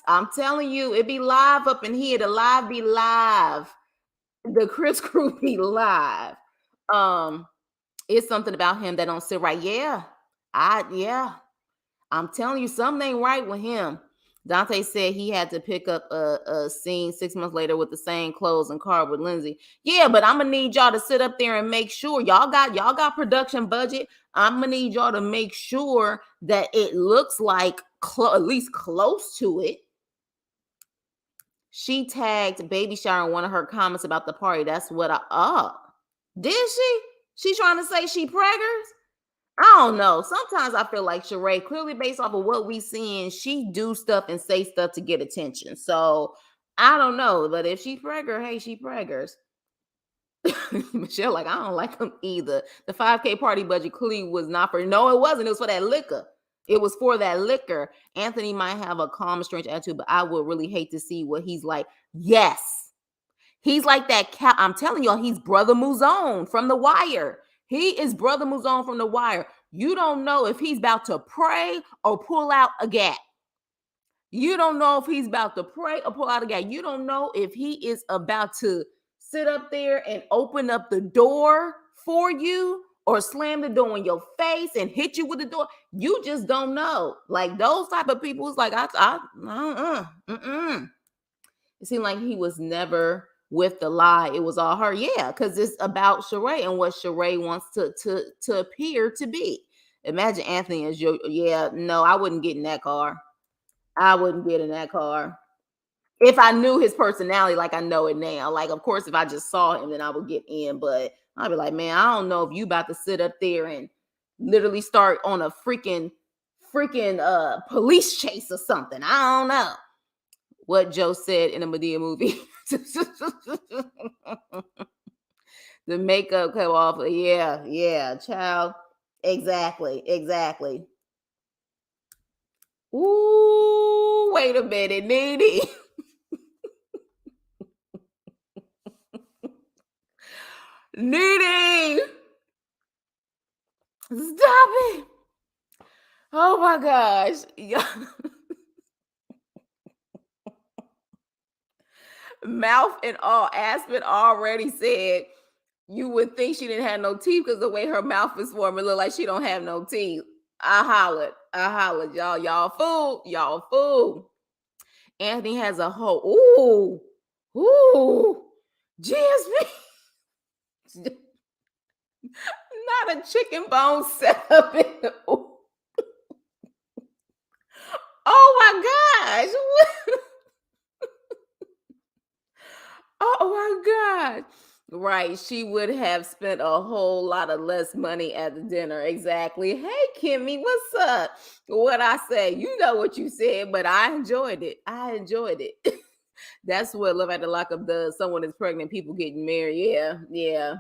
I'm telling you, it be live up in here. The live be live. The Chris crew be live. Um, it's something about him that don't sit right. Yeah. I'm telling you, something ain't right with him. Dante said he had to pick up a scene 6 months later with the same clothes and car with Lindsay. Yeah, but I'm gonna need y'all to sit up there and make sure y'all got production budget. I'm gonna need y'all to make sure that it looks like at least close to it. She tagged Baby Shower in one of her comments about the party. That's what did she? She trying to say she preggers? I don't know. Sometimes I feel like Shereé, clearly based off of what we seeing, she do stuff and say stuff to get attention. So I don't know. But if she pregger, hey, she preggers. Michelle, like, I don't like them either. The 5K party budget clearly was not for, no, it wasn't. It was for that liquor. It was for that liquor. Anthony might have a calm, strange attitude, but I would really hate to see what he's like. Yes. He's like that cat. I'm telling y'all, he's Brother Muzone from The Wire. He is Brother Muzone from The Wire. You don't know if he's about to pray or pull out a gat. You don't know if he's about to pray or pull out a gat. You don't know if he is about to sit up there and open up the door for you or slam the door in your face and hit you with the door. You just don't know. Like those type of people, it's like, it seemed like he was never with the lie. It was all her. Yeah, because it's about Shereé and what Shereé wants to appear to be. Imagine Anthony as your, yeah, no, I wouldn't get in that car. I wouldn't get in that car. If I knew his personality like I know it now. Like, of course, if I just saw him, then I would get in. But I'd be like, man, I don't know if you about to sit up there and literally start on a freaking police chase or something. I don't know what Joe said in a Medea movie. The makeup come off. Yeah, child. Exactly. Ooh, wait a minute, Nene. Nene, stop it. Oh my gosh. Mouth and all. Aspen already said you would think she didn't have no teeth because the way her mouth is formed, it look like she don't have no teeth. I hollered, y'all. Y'all fool. Anthony has a whole, ooh, GSP. Not a chicken bone set up in the, oh my gosh. Oh my God. Right. She would have spent a whole lot of less money at the dinner. Exactly. Hey, Kimmy, what's up? What I say? You know what you said, but I enjoyed it. That's what Love at the Lockup does. Someone is pregnant, people getting married. Yeah.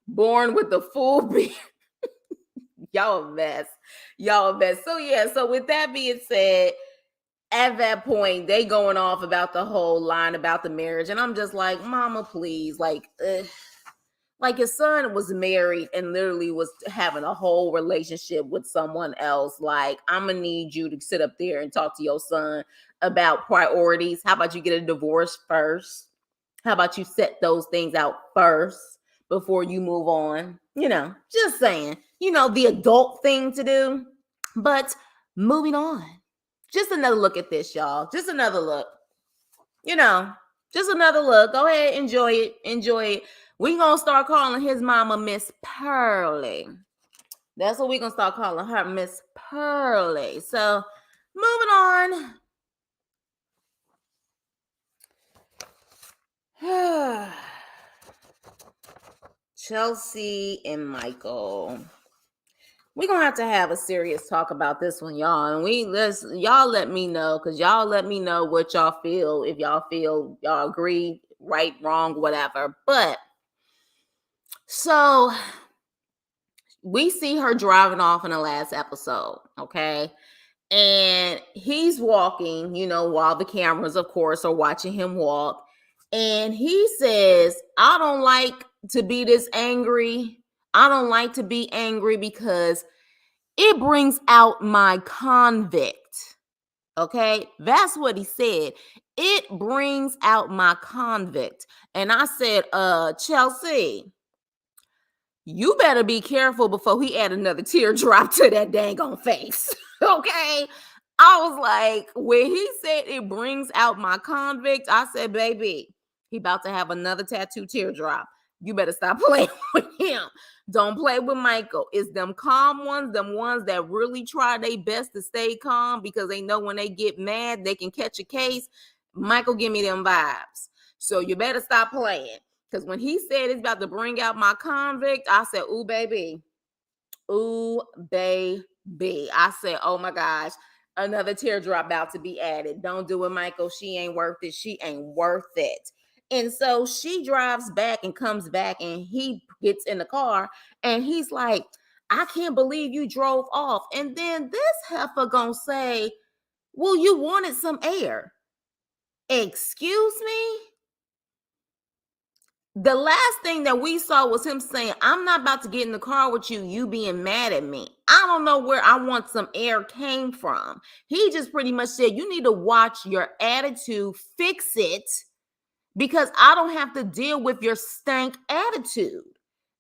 Born with the full beard. Y'all a mess. So yeah, so with that being said, at that point, they going off about the whole line about the marriage, and I'm just like, Mama, please, like, like his son was married and literally was having a whole relationship with someone else. Like, I'm gonna need you to sit up there and talk to your son about priorities. How about you get a divorce first? How about you set those things out first before you move on? Just saying. The adult thing to do. But moving on. Just another look at this, y'all. Just another look. Just another look. Go ahead, enjoy it. We gonna start calling his mama Miss Pearly. That's what we gonna start calling her, Miss Pearly. So, moving on. Chelsea and Michael. We're gonna have to have a serious talk about this one, y'all. And y'all let me know, because y'all let me know what y'all feel, if y'all feel y'all agree, right, wrong, whatever. But so we see her driving off in the last episode, okay? And he's walking, while the cameras, of course, are watching him walk. And he says, I don't like to be this angry. I don't like to be angry because it brings out my convict. Okay, that's what he said. It brings out my convict. And I said, Chelsea, you better be careful before he add another teardrop to that dang on face. Okay. I was like, when he said it brings out my convict, I said, baby, he about to have another tattoo teardrop. You better stop playing with him. Don't play with Michael. It's them calm ones, them ones that really try their best to stay calm because they know when they get mad, they can catch a case. Michael, give me them vibes. So you better stop playing. Because when he said it's about to bring out my convict, I said, ooh, baby. Ooh, baby. I said, oh my gosh, another teardrop about to be added. Don't do it, Michael. She ain't worth it. She ain't worth it. And so she drives back and comes back, and he gets in the car and he's like, I can't believe you drove off. And then this heifer gonna say, well, you wanted some air. Excuse me? The last thing that we saw was him saying, I'm not about to get in the car with you, you being mad at me. I don't know where I want some air came from. He just pretty much said, you need to watch your attitude, fix it, because I don't have to deal with your stank attitude.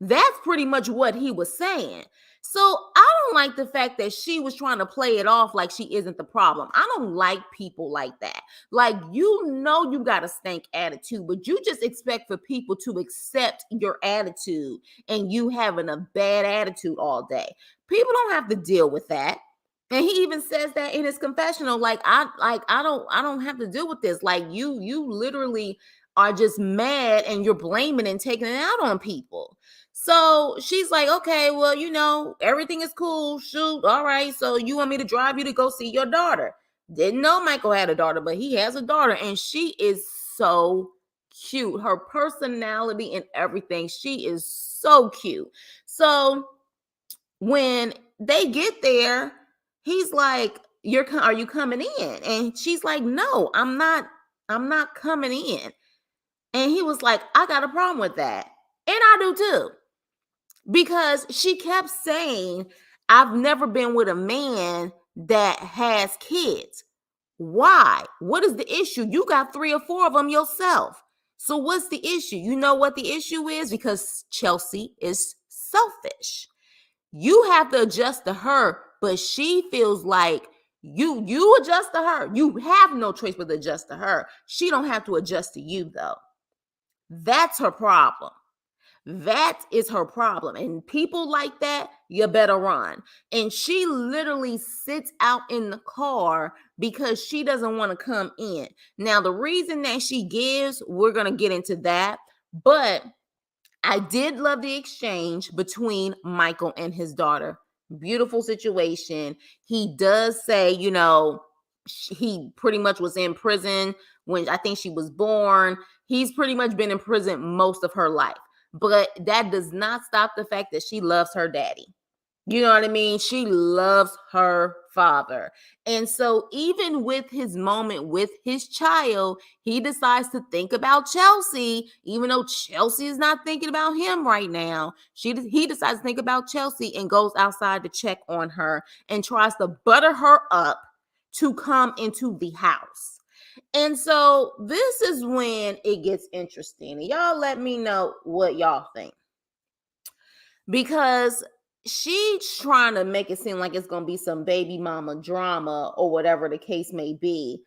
That's pretty much what he was saying. So I don't like the fact that she was trying to play it off like she isn't the problem. I don't like people like that. Like, you got a stank attitude, but you just expect for people to accept your attitude and you having a bad attitude all day. People don't have to deal with that. And he even says that in his confessional, I don't have to deal with this. Like, you literally are just mad and you're blaming and taking it out on people. So she's like, okay, well, everything is cool. Shoot. All right. So you want me to drive you to go see your daughter? Didn't know Michael had a daughter, but he has a daughter, and she is so cute. Her personality and everything. She is so cute. So when they get there, he's like, are you coming in? And she's like, no, I'm not coming in. And he was like, I got a problem with that. And I do too. Because she kept saying, I've never been with a man that has kids. Why? What is the issue? You got 3 or 4 of them yourself. So what's the issue? You know what the issue is? Because Chelsea is selfish. You have to adjust to her, but she feels like you adjust to her. You have no choice but to adjust to her. She don't have to adjust to you, though. That's her problem. That is her problem. And people like that, you better run. And she literally sits out in the car because she doesn't want to come in. Now, the reason that she gives, we're going to get into that. But I did love the exchange between Michael and his daughter. Beautiful situation. He does say, he pretty much was in prison when I think she was born. He's pretty much been in prison most of her life. But that does not stop the fact that she loves her daddy. You know what I mean? She loves her father. And so even with his moment with his child, he decides to think about Chelsea, even though Chelsea is not thinking about him right now. He decides to think about Chelsea and goes outside to check on her and tries to butter her up to come into the house. And so this is when it gets interesting. Y'all let me know what y'all think. Because she's trying to make it seem like it's going to be some baby mama drama or whatever the case may be.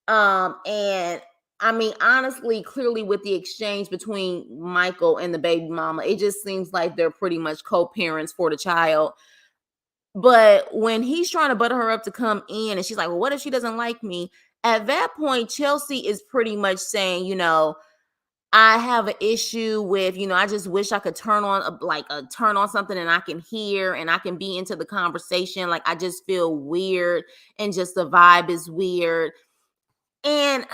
And I mean, honestly, clearly with the exchange between Michael and the baby mama, it just seems like they're pretty much co-parents for the child. But when he's trying to butter her up to come in and she's like, well, what if she doesn't like me? At that point, Chelsea is pretty much saying, I have an issue with, I just wish I could turn on turn on something and I can hear and I can be into the conversation. Like I just feel weird and just the vibe is weird. And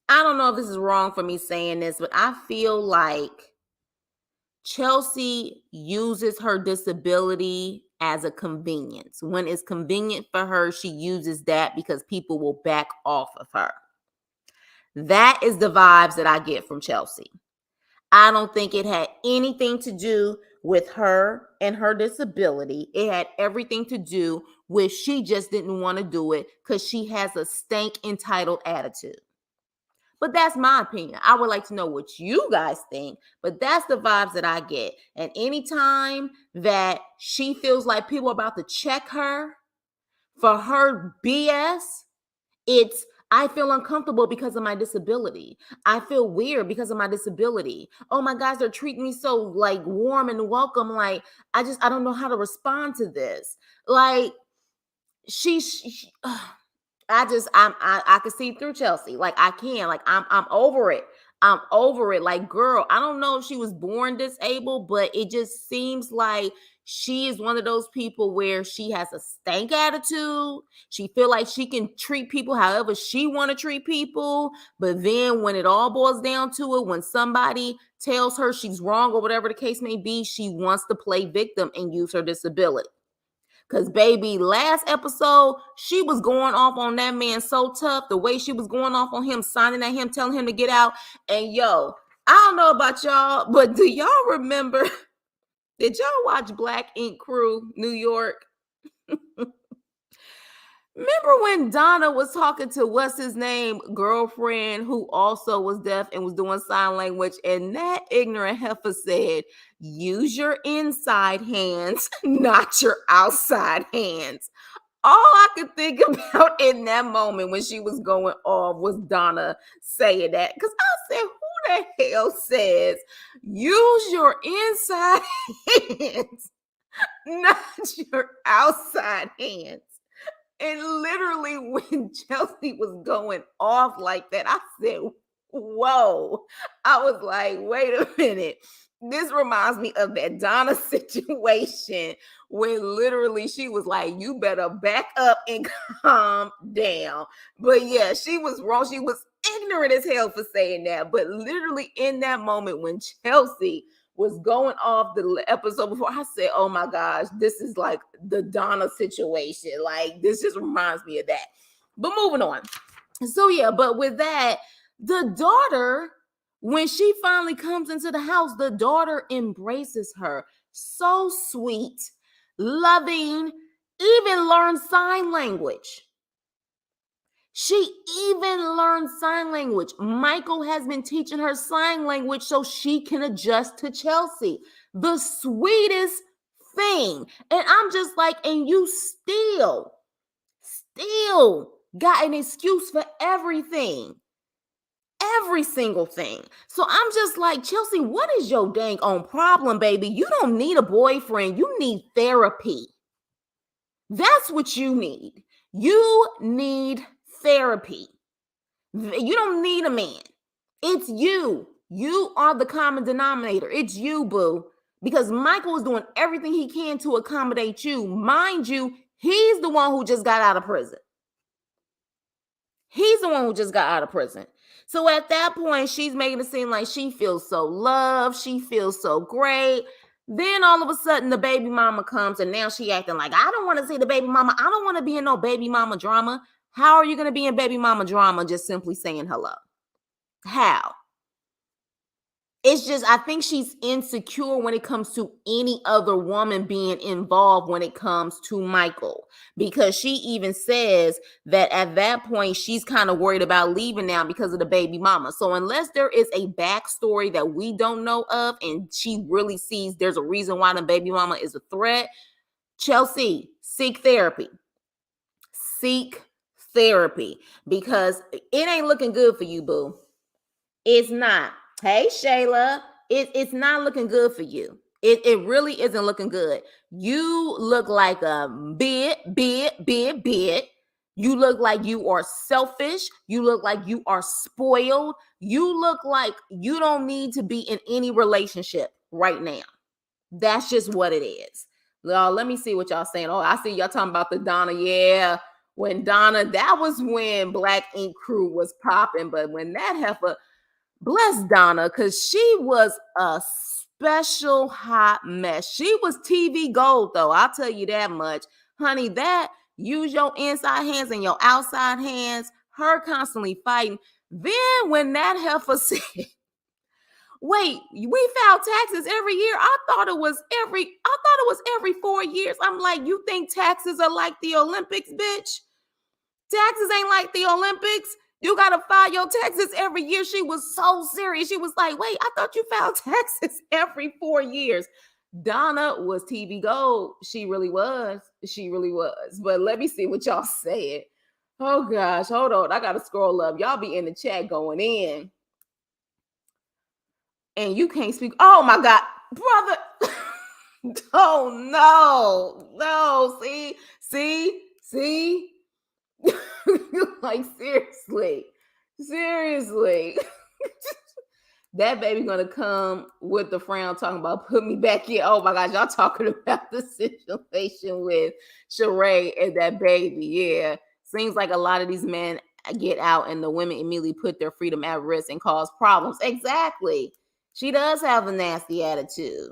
I don't know if this is wrong for me saying this, but I feel like Chelsea uses her disability as a convenience. When it's convenient for her, she uses that because people will back off of her. That is the vibes that I get from Chelsea. I don't think it had anything to do with her and her disability. It had everything to do with she just didn't want to do it because she has a stank entitled attitude. But that's my opinion. I would like to know what you guys think, but that's the vibes that I get. And anytime that she feels like people are about to check her for her BS, I feel uncomfortable because of my disability. I feel weird because of my disability. Oh my gosh, they're treating me so like warm and welcome. Like I don't know how to respond to this. Like I can see through Chelsea. Like I can. Like I'm over it. I'm over it. Like, girl, I don't know if she was born disabled, but it just seems like she is one of those people where she has a stank attitude. She feel like she can treat people however she want to treat people. But then when it all boils down to it, when somebody tells her she's wrong or whatever the case may be, she wants to play victim and use her disability. Because, baby, last episode, she was going off on that man so tough. The way she was going off on him, signing at him, telling him to get out. And, yo, I don't know about y'all, but do y'all remember? Did y'all watch Black Ink Crew, New York? Remember when Donna was talking to what's his name girlfriend who also was deaf and was doing sign language, and that ignorant heifer said, "Use your inside hands, not your outside hands." All I could think about in that moment when she was going off was Donna saying that, because I said, "Who the hell says use your inside hands, not your outside hands?" And literally, when Chelsea was going off like that, I said, whoa. I was like, wait a minute. This reminds me of that Donna situation when literally she was like, you better back up and calm down. But yeah, she was wrong. She was ignorant as hell for saying that. But literally in that moment when Chelsea was going off the episode before, I said, oh my gosh, this is like the Donna situation. Like, this just reminds me of that. But moving on. So yeah, but with that, the daughter, when she finally comes into the house, the daughter embraces her. So sweet, loving, even learned sign language. She even learned sign language. Michael has been teaching her sign language so she can adjust to Chelsea. The sweetest thing. And I'm just like, and you still got an excuse for everything. Every single thing. So I'm just like, Chelsea, what is your dang on problem, baby? You don't need a boyfriend. You need therapy. That's what you need. You need therapy. You don't need a man. It's you. You are the common denominator. It's you, boo. Because Michael is doing everything he can to accommodate you. Mind you, he's the one who just got out of prison. He's the one who just got out of prison. So at that point, she's making it seem like she feels so loved. She feels so great. Then all of a sudden, the baby mama comes, and now she acting like, I don't want to see the baby mama. I don't want to be in no baby mama drama. How are you going to be in baby mama drama just simply saying hello? How? It's just, I think she's insecure when it comes to any other woman being involved when it comes to Michael. Because she even says that at that point, she's kind of worried about leaving now because of the baby mama. So unless there is a backstory that we don't know of, and she really sees there's a reason why the baby mama is a threat, Chelsea, seek therapy. Seek therapy. Because it ain't looking good for you, boo. It's not. Hey, Shayla, it's not looking good for you. It really isn't looking good. You look like a bit. You look like you are selfish. You look like you are spoiled. You look like you don't need to be in any relationship right now. That's just what it is. Y'all, let me see what y'all saying. Oh, I see y'all talking about the Donna. Yeah. When Donna, that was when Black Ink Crew was popping. But when that heifer, bless Donna, because she was a special hot mess. She was TV gold, though. I'll tell you that much. Honey, that use your inside hands and your outside hands, her constantly fighting. Then when that heifer said, wait, we file taxes every year. I thought it was every 4 years. I'm like, you think taxes are like the Olympics, bitch? Taxes ain't like the Olympics. You gotta file your taxes every year. She was so serious. She was like, wait, I thought you filed taxes every 4 years. Donna was TV gold. She really was. She really was. But let me see what y'all said. Oh gosh, hold on. I gotta scroll up. Y'all be in the chat going in. And you can't speak. Oh my God, brother. Oh no. See. Like seriously. That baby gonna come with the frown talking about put me back in. Oh my gosh, y'all talking about the situation with Shereé and that baby. Yeah. Seems like a lot of these men get out and the women immediately put their freedom at risk and cause problems. Exactly. She does have a nasty attitude.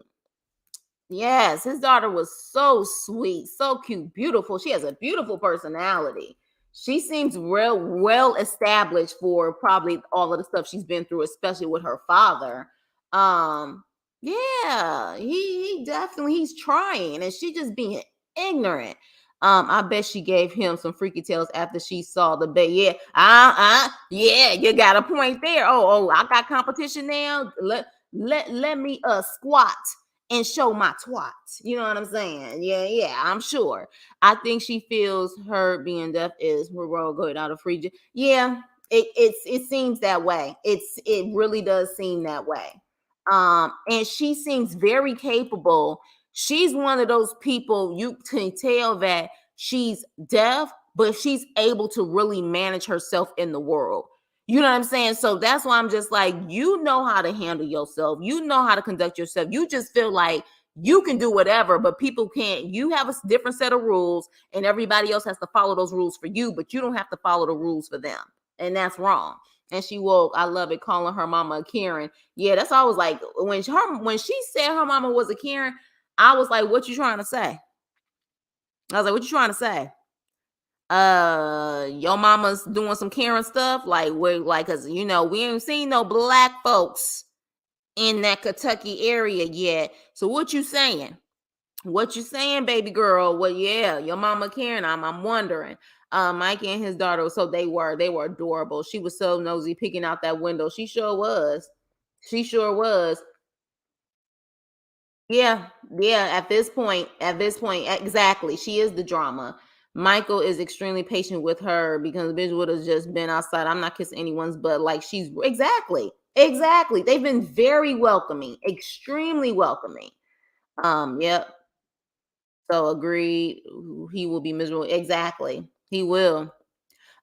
Yes, his daughter was so sweet, so cute, beautiful. She has a beautiful personality. She seems real well established for probably all of the stuff she's been through, especially with her father. Um, yeah, he definitely he's trying, and she just being ignorant. I bet she gave him some freaky tales after she saw the bait. Yeah, yeah, you got a point there. Oh, I got competition now. Let me squat and show my twat. You know what I'm saying? Yeah, I'm sure. I think she feels her being deaf is we're all going out of free. Yeah, it seems that way. It really does seem that way. And she seems very capable. She's one of those people you can tell that she's deaf, but she's able to really manage herself in the world. You know what I'm saying? So that's why I'm just like, you know how to handle yourself. You know how to conduct yourself. You just feel like you can do whatever, but people can't. You have a different set of rules, and everybody else has to follow those rules for you, but you don't have to follow the rules for them. And that's wrong. And she woke, I love it, calling her mama a Karen. Yeah, that's always like when she said her mama was a Karen, I was like, what you trying to say? I was like, what you trying to say? Your mama's doing some Karen stuff, like we're like, cause we ain't seen no black folks in that Kentucky area yet. So what you saying? What you saying, baby girl? Well, yeah, your mama Karen. I'm wondering. Mike and his daughter, so they were adorable. She was so nosy peeking out that window. She sure was. She sure was. Yeah, yeah. At this point, exactly. She is the drama. Michael is extremely patient with her because the bitch would have just been outside. I'm not kissing anyone's butt. Like she's exactly. They've been very welcoming, extremely welcoming. Yep. So agreed. He will be miserable. Exactly. He will.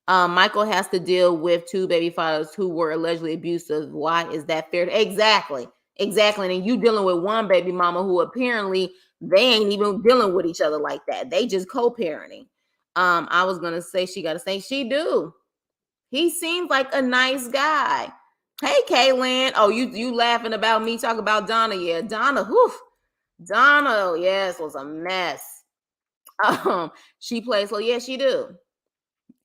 Michael has to deal with two baby fathers who were allegedly abusive. Why is that fair? Exactly. And you dealing with one baby mama who apparently they ain't even dealing with each other like that. They just co-parenting. I was gonna say she gotta say she do. He seems like a nice guy. Hey, Kaylin. Oh, you laughing about me talking about Donna? Yeah, Donna. Whew. Donna, yes, was a mess. She plays. So yeah, she do.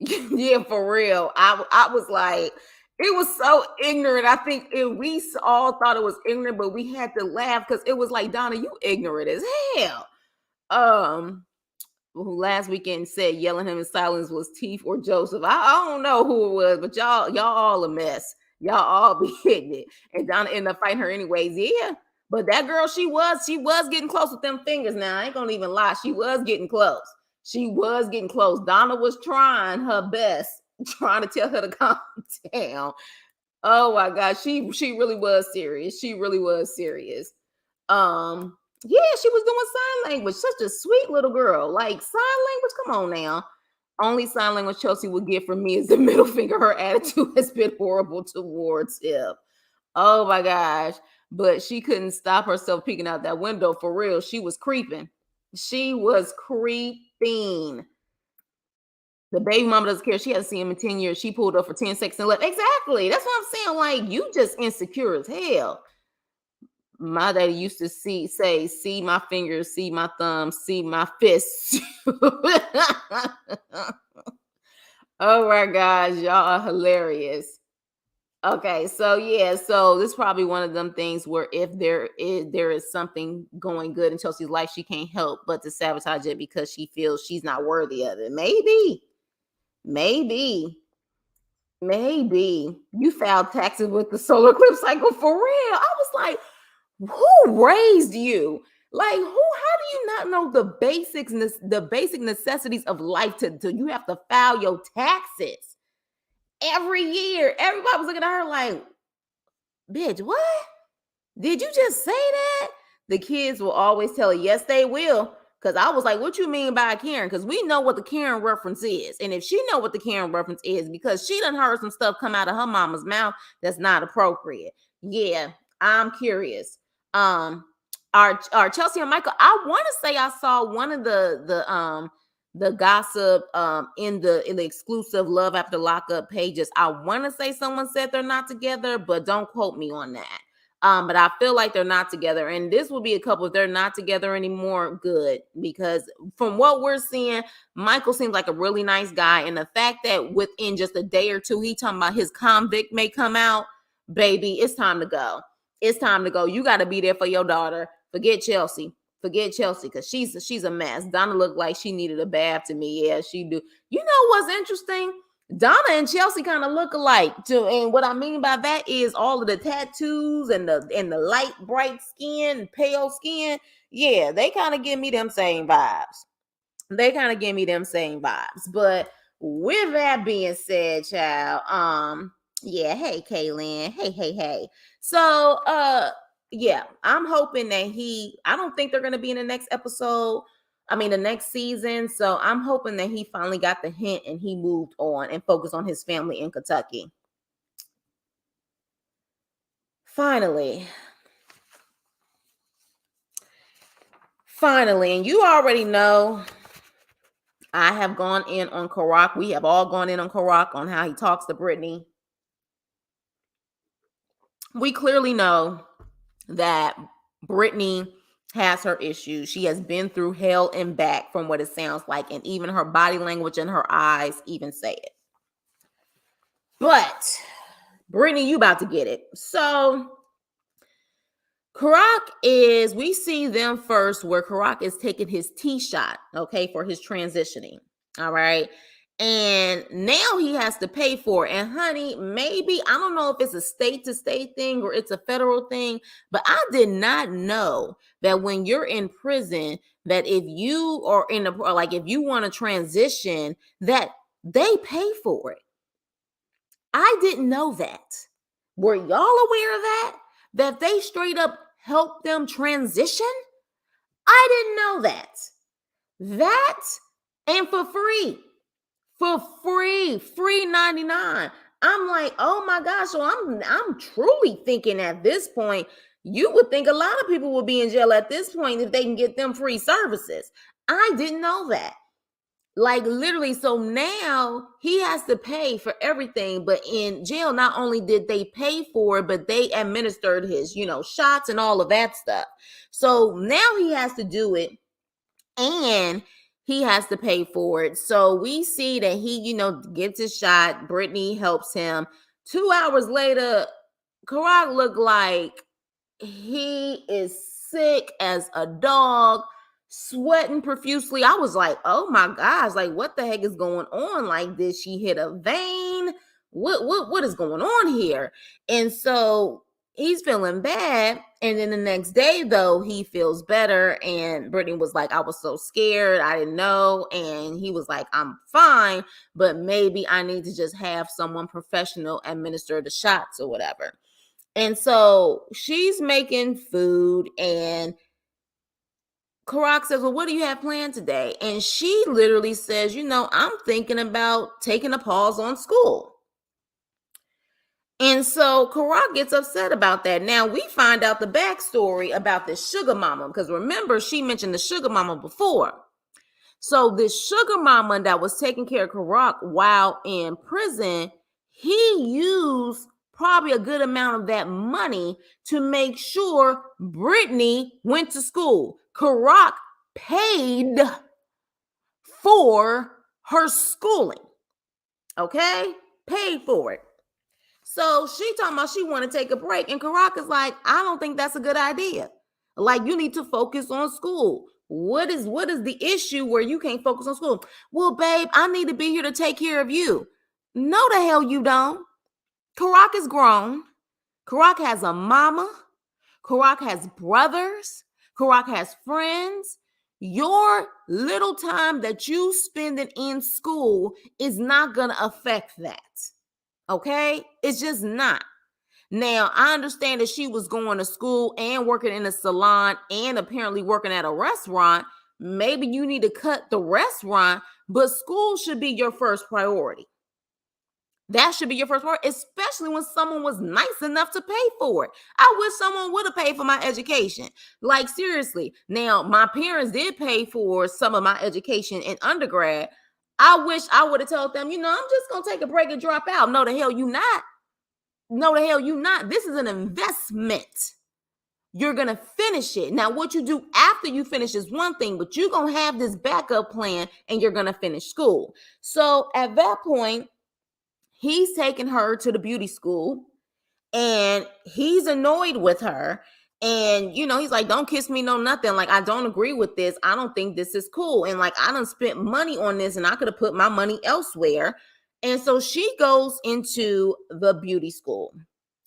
Yeah, for real. I was like, it was so ignorant. I think we all thought it was ignorant, but we had to laugh because it was like, Donna, you ignorant as hell. Um, who last weekend said yelling him in silence was Teeth or Joseph. I don't know who it was, but y'all all a mess. Y'all all be hitting it. And Donna ended up fighting her anyways. Yeah. But that girl, she was getting close with them fingers. Now I ain't gonna even lie. She was getting close. She was getting close. Donna was trying her best, trying to tell her to calm down. Oh my God. She really was serious. She really was serious. Yeah, she was doing sign language. Such a sweet little girl. Like sign language. Come on now. Only sign language Chelsea would get from me is the middle finger. Her attitude has been horrible towards him. Oh my gosh. But she couldn't stop herself peeking out that window for real. She was creeping. She was creeping. The baby mama doesn't care. She hasn't seen him in 10 years. She pulled up for 10 seconds and left. Exactly. That's what I'm saying. Like, you just insecure as hell. My daddy used to say, see my fingers, see my thumbs, see my fists. Oh my gosh, y'all are hilarious. Okay, so yeah, so this is probably one of them things where if there is something going good in Chelsea's life, she can't help but to sabotage it because she feels she's not worthy of it. Maybe you filed taxes with the solar eclipse cycle for real. I was like, who raised you? Like, who? How do you not know the basic necessities of life to you have to file your taxes every year? Everybody was looking at her like, bitch, what? Did you just say that? The kids will always tell her, yes, they will. Because I was like, what you mean by Karen? Because we know what the Karen reference is. And if she know what the Karen reference is, because she done heard some stuff come out of her mama's mouth that's not appropriate. Yeah, I'm curious. Our Chelsea and Michael, I want to say I saw one of the gossip in the exclusive Love After Lockup pages. I want to say someone said they're not together, but don't quote me on that. But I feel like they're not together. And this will be a couple, if they're not together anymore, good. Because from what we're seeing, Michael seems like a really nice guy. And the fact that within just a day or two, he talking about his convict may come out, baby, it's time to go. It's time to go. You got to be there for your daughter. Forget Chelsea, because she's a mess. Donna looked like she needed a bath to me. Yeah, she do. You know what's interesting? Donna and Chelsea kind of look alike too, and what I mean by that is all of the tattoos and the light bright skin, pale skin. Yeah, they kind of give me them same vibes. But with that being said, child, yeah, hey Kaylin, hey. So, yeah, I'm hoping that I don't think they're gonna be in the next episode. I mean, the next season. So I'm hoping that he finally got the hint and he moved on and focused on his family in Kentucky. Finally, and you already know I have gone in on Karac. We have all gone in on Karac on how he talks to Britney. We clearly know that Britney has her issues. She has been through hell and back from what it sounds like. And even her body language and her eyes even say it. But Britney, you about to get it. So Karac we see them first where Karac is taking his T shot, okay, for his transitioning. All right. And now he has to pay for it. And honey, maybe, I don't know if it's a state to state thing or it's a federal thing, but I did not know that when you're in prison, that if you are if you want to transition, that they pay for it. I didn't know that. Were y'all aware of that? That they straight up help them transition? I didn't know that. And for free. Free 99. I'm like, oh my gosh. So I'm truly thinking at this point, you would think a lot of people would be in jail at this point if they can get them free services. I didn't know that. Like literally, so now he has to pay for everything. But in jail, not only did they pay for it, but they administered his, shots and all of that stuff. So now he has to do it and he has to pay for it. So we see that he, gets his shot. Britney helps him. 2 hours later, Karac looked like he is sick as a dog, sweating profusely. I was like, oh my gosh, like what the heck is going on? Like, did she hit a vein? What is going on here? And so he's feeling bad. And then the next day, though, he feels better. And Brittany was like, I was so scared. I didn't know. And he was like, I'm fine, but maybe I need to just have someone professional administer the shots or whatever. And so she's making food and Karac says, well, what do you have planned today? And she literally says, I'm thinking about taking a pause on school. And so Karac gets upset about that. Now we find out the backstory about this sugar mama, because remember, she mentioned the sugar mama before. So this sugar mama that was taking care of Karac while in prison, he used probably a good amount of that money to make sure Britney went to school. Karac paid for her schooling. Okay? Paid for it. So she talking about she want to take a break. And Karac is like, I don't think that's a good idea. Like, you need to focus on school. What is the issue where you can't focus on school? Well, babe, I need to be here to take care of you. No, the hell you don't. Karac is grown. Karac has a mama. Karac has brothers. Karac has friends. Your little time that you spending in school is not going to affect that. Okay? It's just not. Now, I understand that she was going to school and working in a salon and apparently working at a restaurant. Maybe you need to cut the restaurant, but school should be your first priority. That should be your first priority, especially when someone was nice enough to pay for it. I wish someone would have paid for my education. Like, seriously. Now, my parents did pay for some of my education in undergrad. I wish I would have told them, I'm just going to take a break and drop out. No, the hell you not. No, the hell you not. This is an investment. You're going to finish it. Now, what you do after you finish is one thing, but you're going to have this backup plan and you're going to finish school. So at that point, he's taking her to the beauty school and he's annoyed with her. And, he's like, don't kiss me, no nothing. Like, I don't agree with this. I don't think this is cool. And like, I done spent money on this and I could have put my money elsewhere. And so she goes into the beauty school.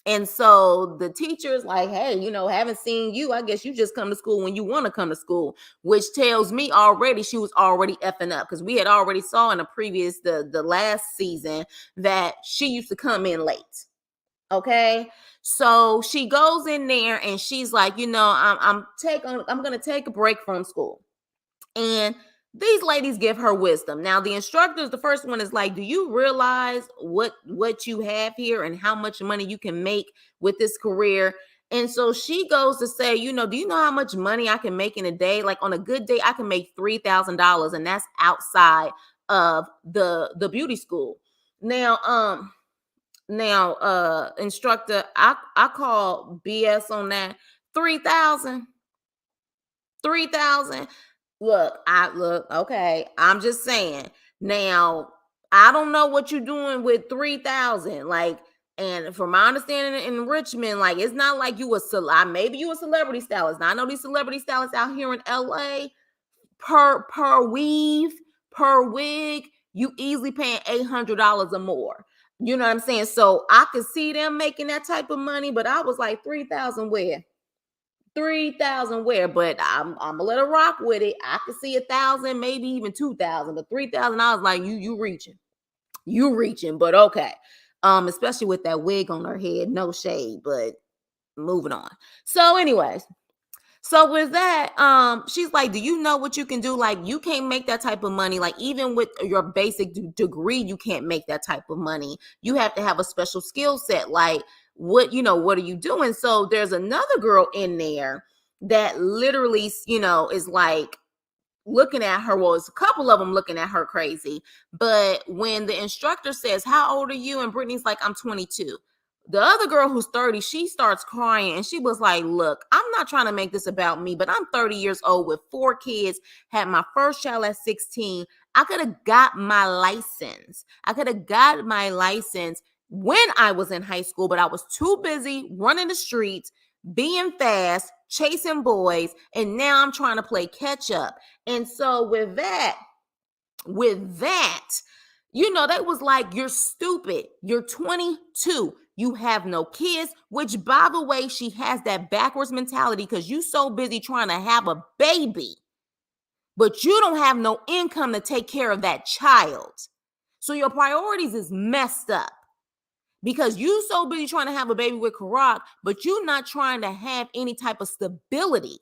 And so the teacher is like, hey, haven't seen you. I guess you just come to school when you want to come to school, which tells me already she was already effing up, because we had already saw in the last season that she used to come in late. Okay. So she goes in there and she's like, I'm going to take a break from school. And these ladies give her wisdom. Now, the instructors, the first one is like, do you realize what you have here and how much money you can make with this career? And so she goes to say, do you know how much money I can make in a day? Like, on a good day, I can make $3,000, and that's outside of the beauty school. Now, instructor, I call BS on that. 3,000. Look, okay. I'm just saying. Now, I don't know what you're doing with 3,000. Like, and from my understanding in Richmond, like, it's not like maybe you a celebrity stylist. Now, I know these celebrity stylists out here in LA, per weave, per wig, you easily paying $800 or more. You know what I'm saying? So I could see them making that type of money, but I was like, 3,000 where? 3,000 where? But I'm gonna let her rock with it. I could see 1,000, maybe even 2,000, but 3,000, I was like, you reaching, but okay. Especially with that wig on her head, no shade, but moving on. So anyways, so with that, she's like, do you know what you can do? Like, you can't make that type of money. Like, even with your basic degree, you can't make that type of money. You have to have a special skill set. Like, what are you doing? So there's another girl in there that literally, is like looking at her. Well, it's a couple of them looking at her crazy. But when the instructor says, how old are you? And Brittany's like, I'm 22. The other girl who's 30, she starts crying and she was like, look, I'm not trying to make this about me, but I'm 30 years old with 4 kids, had my first child at 16. I could have got my license. When I was in high school, but I was too busy running the streets, being fast, chasing boys, and now I'm trying to play catch up. And so with that, they was like, you're stupid. You're 22. You have no kids, which, by the way, she has that backwards mentality because you so busy trying to have a baby, but you don't have no income to take care of that child. So your priorities is messed up because you so busy trying to have a baby with Karac, but you're not trying to have any type of stability.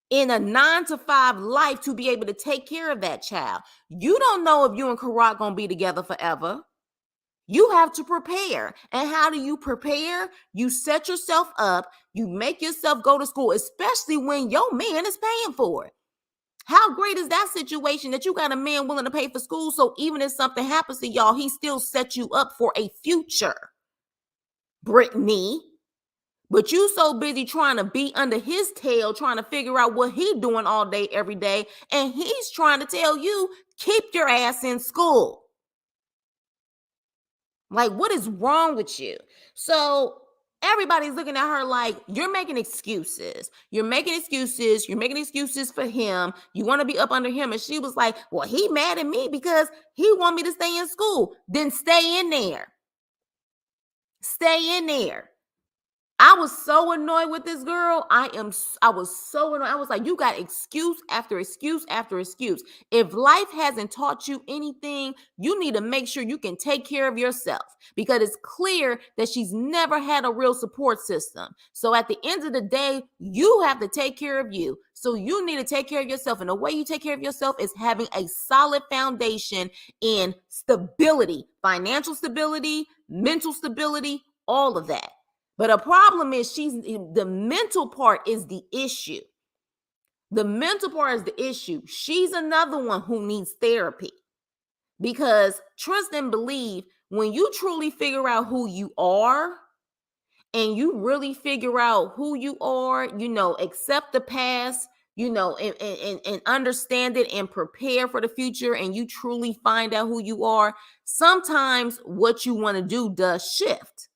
in a 9 to 5 life to be able to take care of that child. You don't know if you and Karac gonna be together forever. You have to prepare. And how do you prepare? You set yourself up, you make yourself go to school, especially when your man is paying for it. How great is that situation that you got a man willing to pay for school? So even if something happens to y'all, he still sets you up for a future, Britney. But you so busy trying to be under his tail, trying to figure out what he doing all day, every day. And he's trying to tell you, keep your ass in school. Like, what is wrong with you? So everybody's looking at her like, you're making excuses. You're making excuses. You're making excuses for him. You want to be up under him. And she was like, well, he mad at me because he want me to stay in school. Then stay in there. Stay in there. I was so annoyed with this girl. I was so annoyed. I was like, you got excuse after excuse after excuse. If life hasn't taught you anything, you need to make sure you can take care of yourself, because it's clear that she's never had a real support system. So at the end of the day, you have to take care of you. So you need to take care of yourself. And the way you take care of yourself is having a solid foundation in stability, financial stability, mental stability, all of that. But a problem is the mental part is the issue. The mental part is the issue. She's another one who needs therapy, because trust and believe, when you truly figure out who you are and you really figure out who you are, accept the past, and understand it and prepare for the future, and you truly find out who you are, sometimes what you want to do does shift.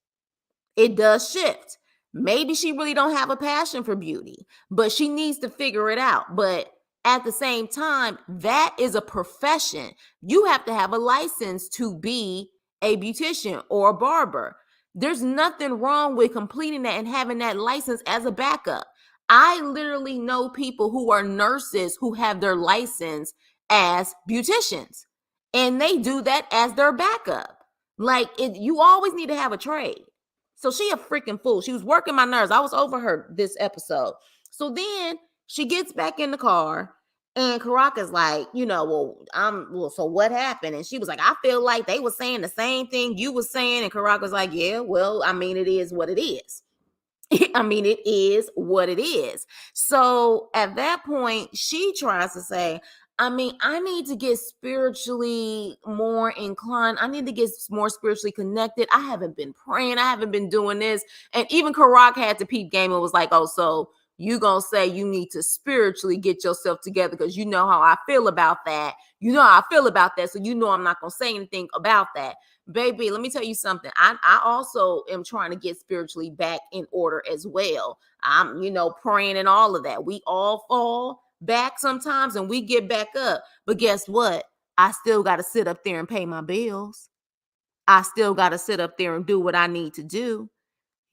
It does shift. Maybe she really don't have a passion for beauty, but she needs to figure it out. But at the same time, that is a profession. You have to have a license to be a beautician or a barber. There's nothing wrong with completing that and having that license as a backup. I literally know people who are nurses who have their license as beauticians, and they do that as their backup. Like, you always need to have a trade. So she a freaking fool. She was working my nerves. I was over her this episode. So then she gets back in the car, and Karac is like, so what happened? And she was like, I feel like they were saying the same thing you were saying. And Karac was like, yeah, well, I mean, it is what it is. I mean, it is what it is. So at that point, she tries to say, I mean, I need to get spiritually more inclined. I need to get more spiritually connected. I haven't been praying. I haven't been doing this. And even Karac had to peep game and was like, oh, so you gonna say you need to spiritually get yourself together because you know how I feel about that. You know how I feel about that. So you know I'm not gonna say anything about that. Baby, let me tell you something. I also am trying to get spiritually back in order as well. I'm, praying and all of that. We all fall back sometimes and we get back up. But guess what? I still got to sit up there and pay my bills. I still got to sit up there and do what I need to do.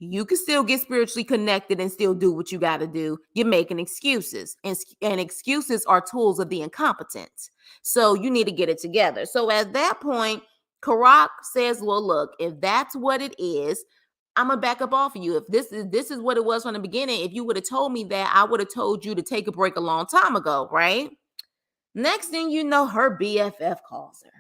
You can still get spiritually connected and still do what you got to do. You're making excuses, and excuses are tools of the incompetent. So you need to get it together. So at that point, Karac says, well, look, if that's what it is, I'm gonna back up off of you. If this is what it was from the beginning, if you would have told me that, I would have told you to take a break a long time ago, right? Next thing you know, her BFF calls her.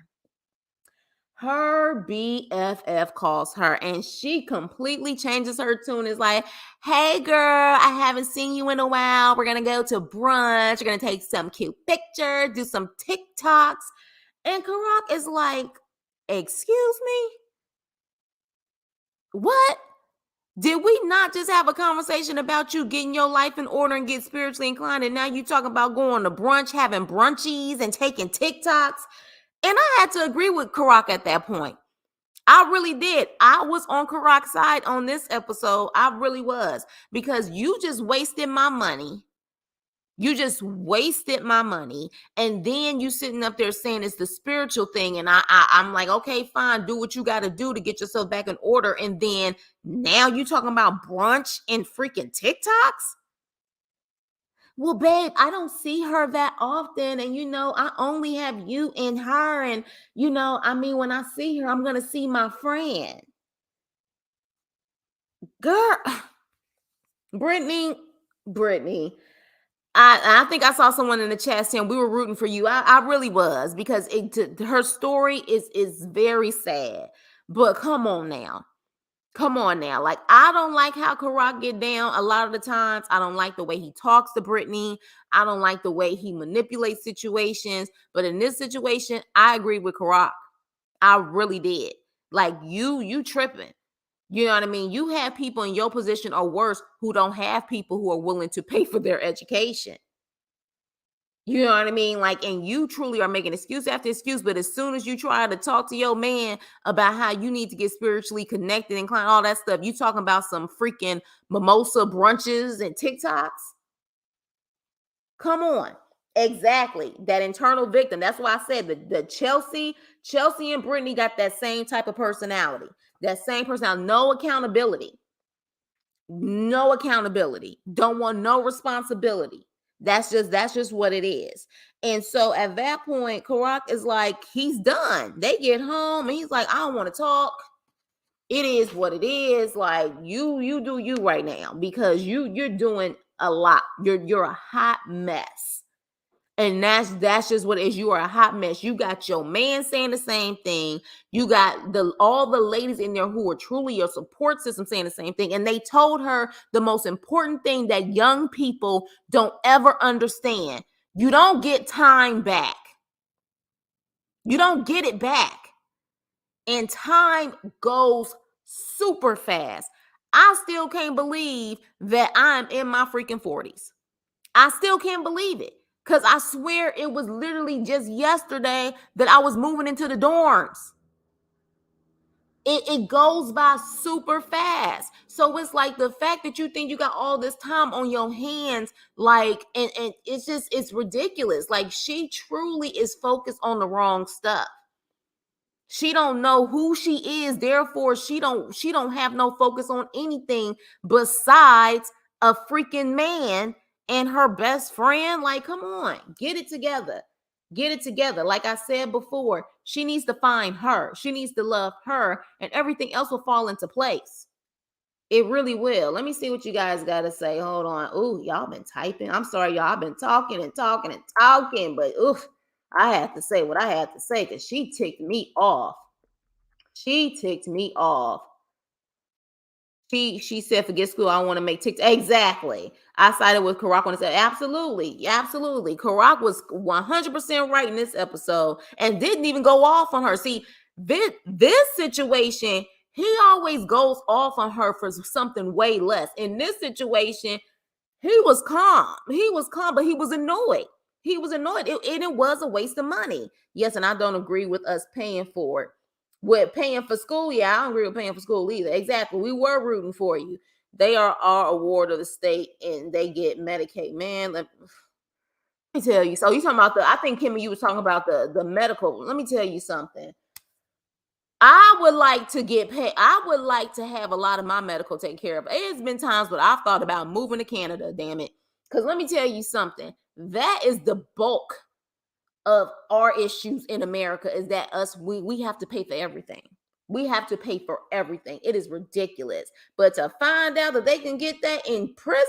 Her BFF calls her, and she completely changes her tune. Is like, hey girl, I haven't seen you in a while. We're gonna go to brunch. We're gonna take some cute pictures, do some TikToks. And Karac is like, excuse me? What? Did we not just have a conversation about you getting your life in order and get spiritually inclined? And now you talking about going to brunch, having brunchies and taking TikToks? And I had to agree with Karac at that point. I really did. I was on Karac's side on this episode. I really was. Because you just wasted my money. You just wasted my money. And then you sitting up there saying it's the spiritual thing. And I'm like, okay, fine. Do what you got to do to get yourself back in order. And then now you talking about brunch and freaking TikToks? Well, babe, I don't see her that often. And, I only have you and her. And, when I see her, I'm going to see my friend. Girl, Brittany, I think I saw someone in the chat saying we were rooting for you. I really was, because her story is very sad. But come on now. Come on now. Like, I don't like how Karac get down a lot of the times. I don't like the way he talks to Britney. I don't like the way he manipulates situations. But in this situation, I agree with Karac. I really did. Like, you tripping. You know what I mean? You have people in your position or worse who don't have people who are willing to pay for their education. You know what I mean? Like, and you truly are making excuse after excuse. But as soon as you try to talk to your man about how you need to get spiritually connected and all that stuff, you talking about some freaking mimosa brunches and TikToks. Come on. Exactly. That internal victim. That's why I said the Chelsea and Britney got that same type of personality. That same personality. No accountability. No accountability. Don't want no responsibility. That's just what it is. And so at that point, Karac is like, he's done. They get home and he's like, I don't want to talk. It is what it is. Like, you do you right now, because you're doing a lot. You're a hot mess. And that's just what it is. You are a hot mess. You got your man saying the same thing. You got all the ladies in there who are truly your support system saying the same thing. And they told her the most important thing that young people don't ever understand. You don't get time back. You don't get it back. And time goes super fast. I still can't believe that I'm in my freaking 40s. I still can't believe it. Because I swear it was literally just yesterday that I was moving into the dorms. It goes by super fast. So it's like the fact that you think you got all this time on your hands, like, and it's ridiculous. Like, she truly is focused on the wrong stuff. She don't know who she is, therefore she don't have no focus on anything besides a freaking man and her best friend. Like, come on, get it together. Get it together. Like I said before, she needs to find her. She needs to love her, and everything else will fall into place. It really will. Let me see what you guys got to say. Hold on. Ooh, y'all been typing. I'm sorry, y'all. I've been talking and talking and talking, but oof, I had to say what I had to say because she ticked me off. She ticked me off. She said, forget school, I want to make TikTok. Exactly. I sided with Karac when I said, absolutely. Absolutely. Karac was 100% right in this episode and didn't even go off on her. See, this situation, he always goes off on her for something way less. In this situation, he was calm. He was calm, but he was annoyed. He was annoyed. It was a waste of money. Yes, and I don't agree with us paying for it. With paying for school, yeah, I don't agree with paying for school either. Exactly. We were rooting for you. They are our award of the state and they get Medicaid. Man, let me tell you. So you talking about I think Kimmy, you was talking about the medical. Let me tell you something. I would like to get paid. I would like to have a lot of my medical taken care of. It's been times but I've thought about moving to Canada, damn it. Because let me tell you something. That is the bulk of our issues in America, is that we have to pay for everything. We have to pay for everything. It is ridiculous. But to find out that they can get that in prison,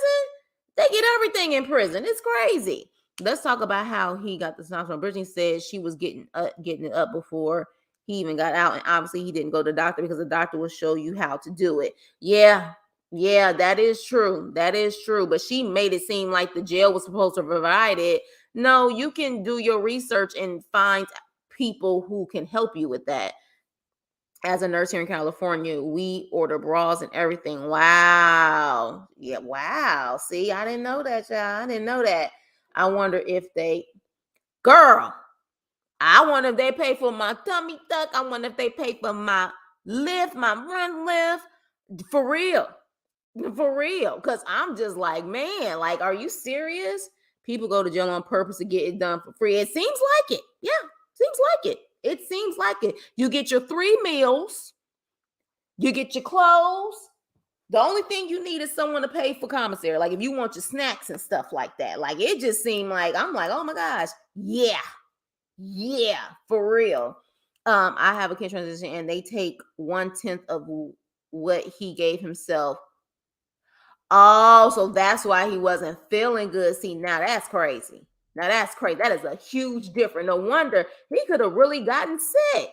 they get everything in prison. It's crazy. Let's talk about how he got the snot from. Britney said she was getting it up before he even got out, and obviously he didn't go to the doctor because the doctor will show you how to do it. Yeah, that is true. That is true. But she made it seem like the jail was supposed to provide it. No, you can do your research and find people who can help you with that. As a nurse here in California, we order bras and everything. Wow. Yeah, wow. See, I didn't know that, y'all. I didn't know that. I wonder if girl, I wonder if they pay for my tummy tuck. I wonder if they pay for my lift, my run lift. For real. For real. Because I'm just like, man, like, are you serious? People go to jail on purpose to get it done for free. It seems like it. Yeah, seems like it. It seems like it. You get your 3 meals. You get your clothes. The only thing you need is someone to pay for commissary. Like if you want your snacks and stuff like that. Like it just seemed like, I'm like, oh my gosh. Yeah, for real. I have a kid transition and they take 1/10 of what he gave himself. Oh, so that's why he wasn't feeling good. See, now that's crazy. Now that's crazy. That is a huge difference. No wonder he could have really gotten sick.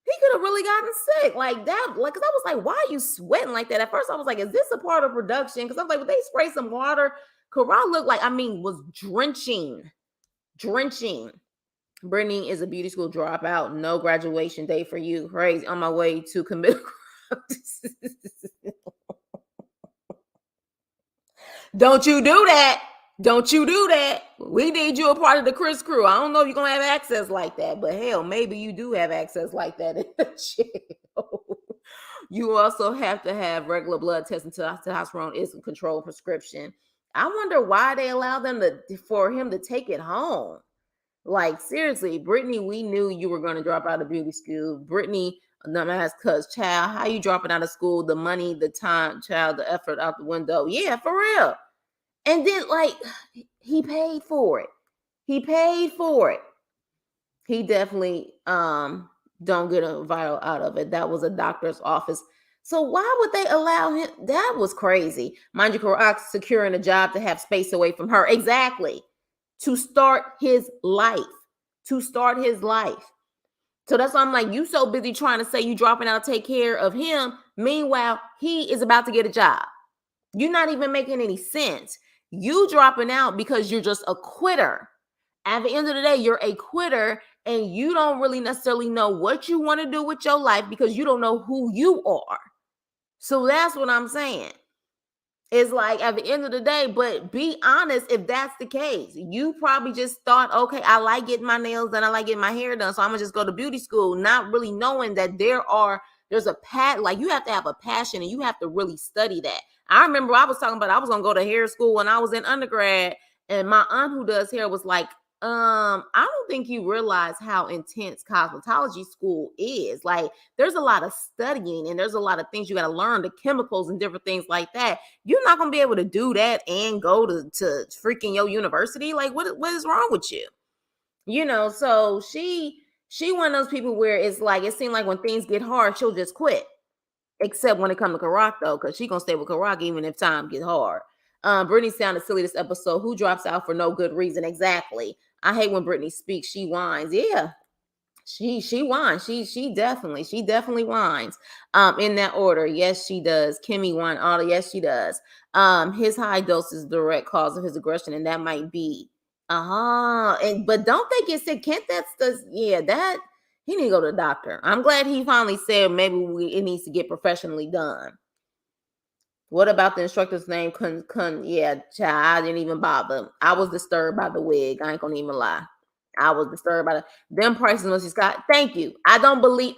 He could have really gotten sick like that. Like, cause I was like, why are you sweating like that? At first, I was like, is this a part of production? Because I was like, would they spray some water? Karac looked like, was drenching. Britney is a beauty school dropout. No graduation day for you. Crazy. On my way to commit. Don't you do that. Don't you do that. We need you a part of the Chris crew. I don't know if you're going to have access like that, but hell, maybe you do have access like that in the jail. You also have to have regular blood testing until testosterone is a controlled prescription. I wonder why they allow them for him to take it home. Like, seriously, Britney, we knew you were going to drop out of beauty school. Britney, dumbass, cuz, child, how you dropping out of school? The money, the time, child, the effort out the window. Yeah, for real. And then, like, he paid for it. He paid for it. He definitely don't get a viral out of it. That was a doctor's office. So why would they allow him? That was crazy. Mind you, Karac securing a job to have space away from her. Exactly. To start his life. To start his life. So that's why I'm like, you so busy trying to say you dropping out to take care of him. Meanwhile, he is about to get a job. You're not even making any sense. You dropping out because you're just a quitter. At the end of the day, you're a quitter and you don't really necessarily know what you want to do with your life because you don't know who you are. So that's what I'm saying. It's like at the end of the day, but be honest if that's the case. You probably just thought, okay, I like getting my nails done, I like getting my hair done, so I'm gonna just go to beauty school, not really knowing that there's a like you have to have a passion and you have to really study that. I remember I was talking about I was gonna go to hair school when I was in undergrad, and my aunt who does hair was like, I don't think you realize how intense cosmetology school is. Like, there's a lot of studying and there's a lot of things you got to learn, the chemicals and different things like that. You're not gonna be able to do that and go to freaking your university. Like, what is wrong with you? So she one of those people where it's like it seemed like when things get hard, she'll just quit. Except when it comes to Karac, though, because she gonna stay with Karac even if time gets hard. Britney sounded silly this episode. Who drops out for no good reason? Exactly. I hate when Britney speaks. She whines. Yeah, she whines. She definitely whines. In that order, yes, she does. Kimmy whine. Oh, yes, she does. His high dose is direct cause of his aggression, and that might be. But don't they get sick? Can't that he need to go to the doctor. I'm glad he finally said maybe it needs to get professionally done. What about the instructor's name? Yeah, child, I didn't even bother. I was disturbed by the wig. I ain't gonna even lie. I was disturbed by them prices. Mrs. Scott, thank you. I don't believe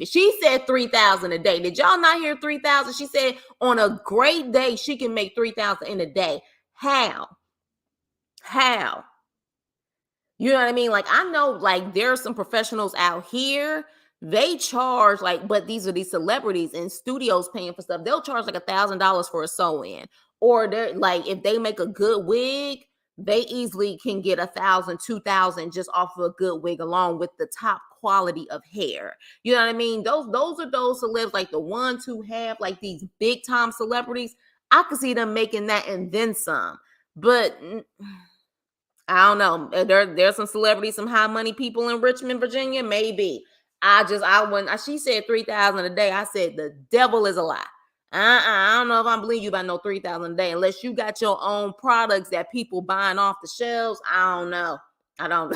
it. She said 3,000 a day. Did y'all not hear 3,000? She said on a great day she can make 3,000 in a day. How? You know what I mean? Like, I know, like, there are some professionals out here. They charge but these are these celebrities and studios paying for stuff. They'll charge like $1,000 for a sew-in, or they're like, if they make a good wig, they easily can get 1,000, 2,000 just off of a good wig, along with the top quality of hair. You know what I mean? Those are those celebs, like the ones who have like these big time celebrities. I could see them making that and then some, but. I don't know. There's some celebrities, some high money people in Richmond, Virginia. Maybe. She said 3,000 a day. I said the devil is a lie. I don't know if I believe you about no 3,000 a day unless you got your own products that people buying off the shelves. I don't know. I don't.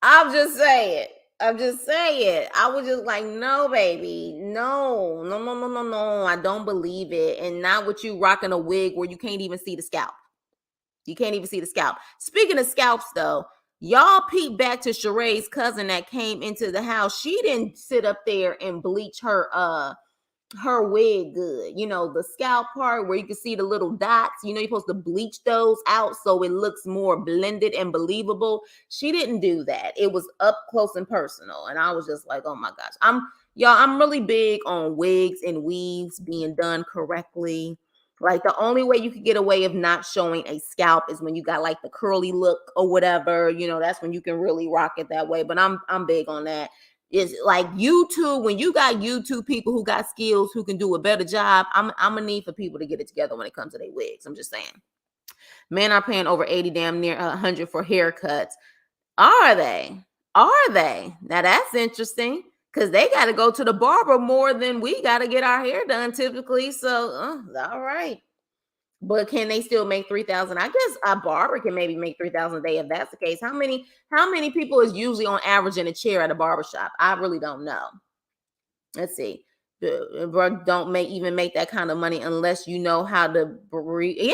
I'm just saying. I was just like, no, baby, no. I don't believe it, and not with you rocking a wig where you can't even see the scalp. You can't even see the scalp. Speaking of scalps, though, y'all peep back to Sheree's cousin that came into the house. She didn't sit up there and bleach her wig good. The scalp part where you can see the little dots. You're supposed to bleach those out so it looks more blended and believable. She didn't do that. It was up close and personal. And I was just like, oh my gosh. I'm really big on wigs and weaves being done correctly. Like, the only way you could get away of not showing a scalp is when you got like the curly look or whatever. That's when you can really rock it that way. But I'm big on that. It's like YouTube. When you got YouTube people who got skills who can do a better job, I'm gonna need for people to get it together when it comes to their wigs. I'm just saying. Men are paying over 80, damn near 100 for haircuts. Are they? Are they? Now that's interesting because they got to go to the barber more than we got to get our hair done typically. So, all right. But can they still make 3,000? I guess a barber can maybe make 3,000 a day if that's the case. How many people is usually on average in a chair at a barber shop? I really don't know. Let's see. Don't even make that kind of money unless you know how to breathe.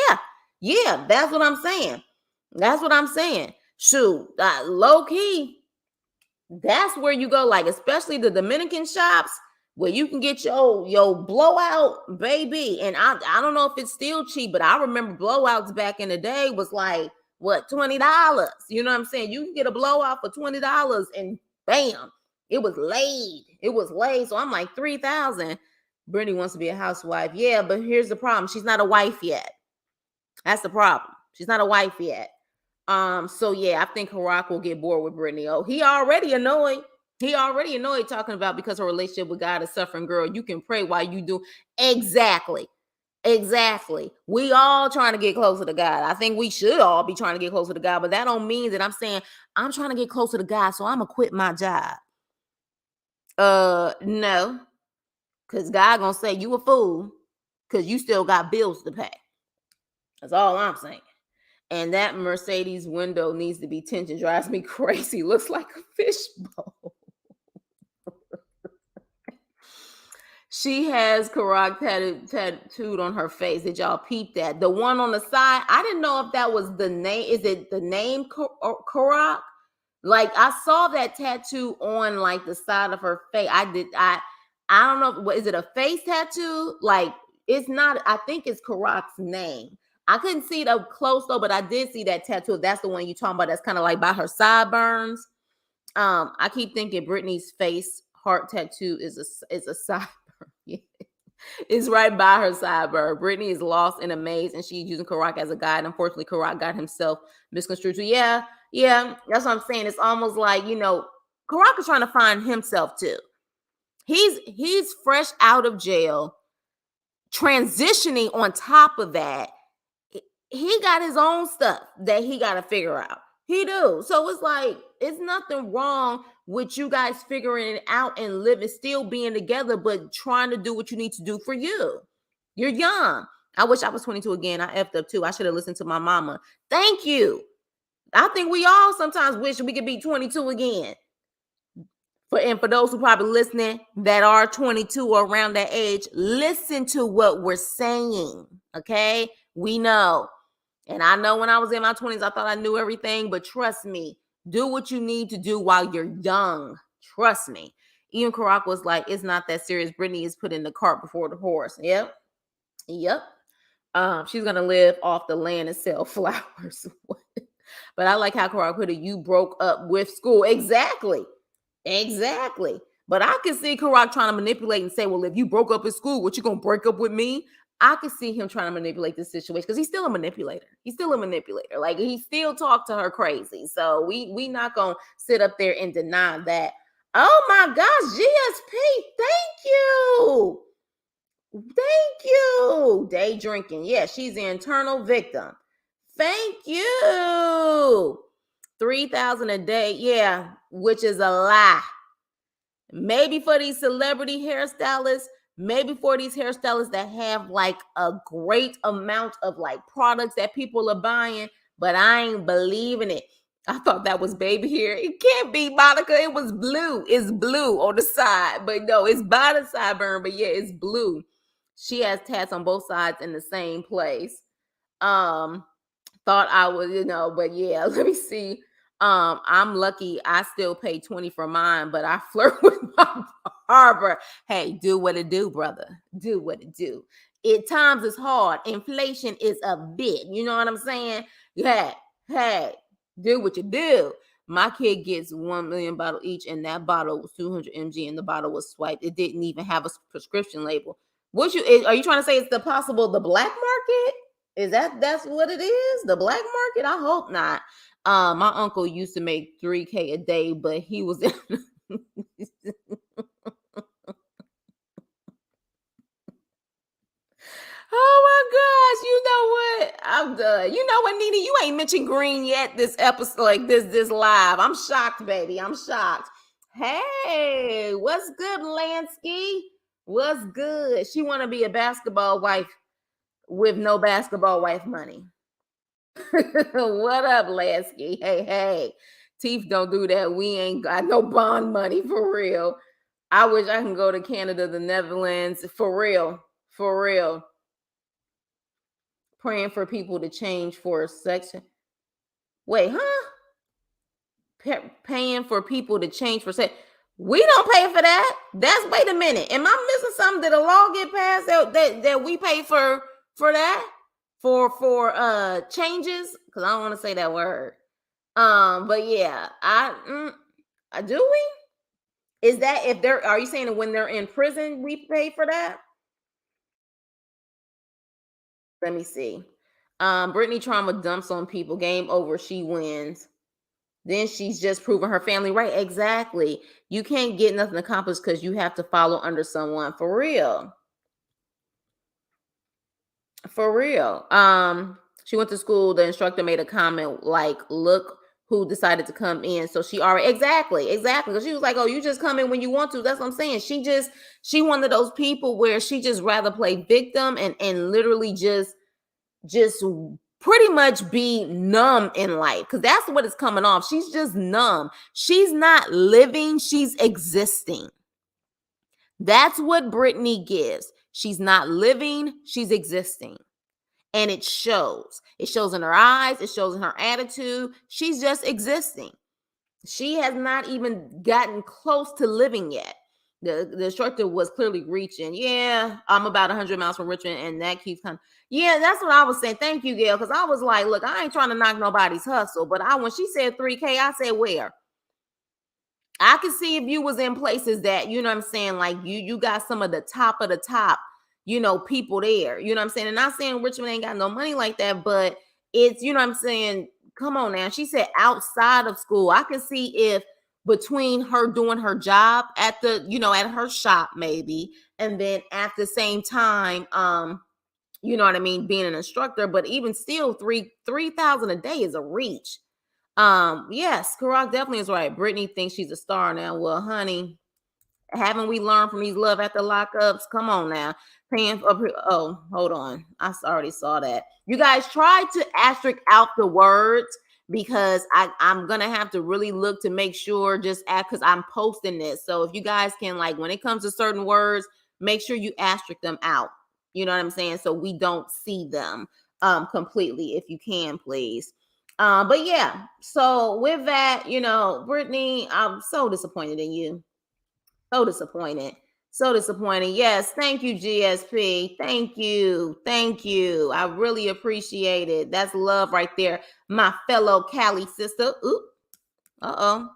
Yeah, that's what I'm saying. That's what I'm saying. Shoot, low key, that's where you go. Like, especially the Dominican shops where you can get your blowout, baby. And I don't know if it's still cheap, but I remember blowouts back in the day was like, what, $20? You know what I'm saying? You can get a blowout for $20 and bam, it was laid. It was laid. So I'm like, 3,000. Brittany wants to be a housewife. Yeah, but here's the problem. She's not a wife yet. That's the problem. She's not a wife yet. So yeah, I think Karac will get bored with Britney. Oh, he already annoyed. He already annoyed talking about because her relationship with God is suffering. Girl, you can pray while you do. Exactly. We all trying to get closer to God. I think we should all be trying to get closer to God, but that don't mean that I'm saying I'm trying to get closer to God, so I'm gonna quit my job. No, because God gonna say you a fool because you still got bills to pay. That's all I'm saying. And that Mercedes window needs to be tinted. Drives me crazy. Looks like a fishbowl. She has Karac tattooed on her face. Did y'all peep that? The one on the side, I didn't know if that was the name. Is it the name Karac? Like, I saw that tattoo on like the side of her face. I don't know. What is it, a face tattoo? Like, it's not. I think it's Karac's name. I couldn't see it up close though, but I did see that tattoo. That's the one you talking about. That's kind of like by her sideburns. I keep thinking Britney's face heart tattoo is a sideburn. Yeah. It's right by her sideburn. Britney is lost in a maze, and she's using Karac as a guide. Unfortunately, Karac got himself misconstrued too. Yeah, that's what I'm saying. It's almost like, Karac is trying to find himself too. He's fresh out of jail, transitioning on top of that. He got his own stuff that he got to figure out. He do. So it's like, it's nothing wrong with you guys figuring it out and living, still being together, but trying to do what you need to do for you. You're young. I wish I was 22 again. I effed up too. I should have listened to my mama. Thank you. I think we all sometimes wish we could be 22 again. For those who probably listening that are 22 or around that age, listen to what we're saying. Okay? We know. And I know when I was in my 20s, I thought I knew everything, but trust me, do what you need to do while you're young. Trust me. Even Karac was like, it's not that serious. Britney is putting the cart before the horse. Yep. She's going to live off the land and sell flowers. But I like how Karac put it, you broke up with school. Exactly. But I can see Karac trying to manipulate and say, well, if you broke up in school, what, you going to break up with me? I could see him trying to manipulate this situation because he's still a manipulator. Like, he still talk to her crazy. So we not going to sit up there and deny that. Oh my gosh, GSP, thank you. Day drinking. Yeah, she's the internal victim. Thank you. 3,000 a day. Yeah, which is a lie. Maybe for these celebrity hairstylists, maybe for these hairstylists that have like a great amount of like products that people are buying, but I ain't believing it. I thought that was baby hair. It can't be, Monica. It was blue. It's blue on the side, but no, it's by the sideburn, but yeah, it's blue. She has tats on both sides in the same place. Thought I was, but yeah, let me see. I'm lucky I still pay 20 for mine, but I flirt with my barber. Hey, do what it do, brother. Do what it do. Times is hard. Inflation is a bit. You know what I'm saying? Hey, do what you do. My kid gets 1 million bottle each, and that bottle was 200 mg, and the bottle was swiped. It didn't even have a prescription label. Are you trying to say it's the black market? That's what it is? The black market? I hope not. My uncle used to make $3,000 a day, but he was in Oh my gosh, you know what? I'm done. You know what, Nina? You ain't mentioned green yet this episode, like this live. I'm shocked, baby. I'm shocked. Hey, what's good, Lansky? What's good? She want to be a basketball wife with no basketball wife money. What up, Lansky? Hey, hey. Teeth don't do that. We ain't got no bond money for real. I wish I can go to Canada, the Netherlands, for real. For real. Praying for people to change for a section. Wait, huh? Paying for people to change for sex. We don't pay for that. That's wait a minute. Am I missing something? Did a law get passed that we pay for that? For changes? Because I don't want to say that word. But yeah, do we? Is that if they're are you saying that when they're in prison we pay for that? Let me see. Britney trauma dumps on people. Game over. She wins. Then she's just proven her family right. Exactly. You can't get nothing accomplished because you have to follow under someone. For real. For real. She went to school. The instructor made a comment like, "Look who decided to come in." So she already exactly. Because she was like, "Oh, you just come in when you want to." That's what I'm saying. She one of those people where she just rather play victim and literally just pretty much be numb in life because that's what is coming off. She's just numb. She's not living, she's existing. That's what Britney gives. She's not living, she's existing. And it shows. It shows in her eyes, it shows in her attitude. She's just existing. She has not even gotten close to living yet. The instructor was clearly reaching. Yeah, I'm about 100 miles from Richmond, and that keeps coming. Yeah, that's what I was saying. Thank you, Gail, because I was like, look, I ain't trying to knock nobody's hustle, but when she said 3K, I said where? I could see if you was in places that, you know what I'm saying, like you got some of the top, people there. You know what I'm saying? And not saying Richmond ain't got no money like that, but it's, you know what I'm saying, come on now. She said outside of school. I can see if between her doing her job at at her shop maybe, and then at the same time, you know what I mean, being an instructor, but even still 3,000 a day is a reach. Yes, Karac definitely is right. Britney thinks she's a star now. Well, honey, haven't we learned from these love after lockups? Come on now. Paying for hold on. I already saw that. You guys try to asterisk out the words because I'm gonna have to really look to make sure just because I'm posting this. So if you guys can, like, when it comes to certain words, make sure you asterisk them out. You know what I'm saying? So we don't see them completely, if you can, please. But yeah, so with that, Britney, I'm so disappointed in you. So disappointed. So disappointed. Yes, thank you, GSP. Thank you. Thank you. I really appreciate it. That's love right there. My fellow Cali sister. Oop. Uh-oh.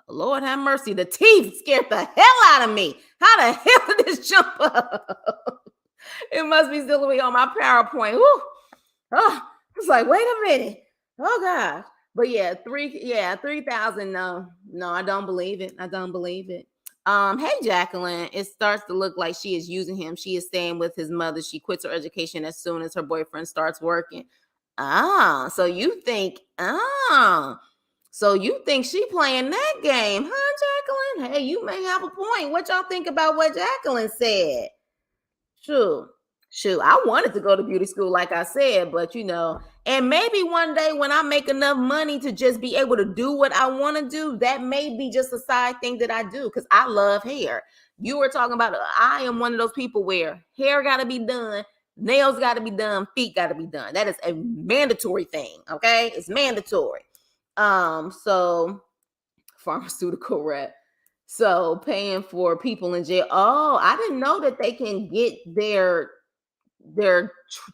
Lord have mercy. The teeth scared the hell out of me. How the hell did this jump up? It must be still on my PowerPoint. Woo. Oh, it's like, wait a minute. Oh gosh. But yeah, 3,000. No, I don't believe it. I don't believe it. Hey Jacqueline, it starts to look like she is using him. She is staying with his mother. She quits her education as soon as her boyfriend starts working. So you think, she playing that game, huh, Jacqueline? Hey, you may have a point. What y'all think about what Jacqueline said? True. Shoot, I wanted to go to beauty school, like I said, but and maybe one day when I make enough money to just be able to do what I want to do, that may be just a side thing that I do because I love hair. You were talking about, I am one of those people where hair got to be done, nails got to be done, feet got to be done. That is a mandatory thing. Okay, it's mandatory. So pharmaceutical rep. So paying for people in jail. Oh, I didn't know that they can get their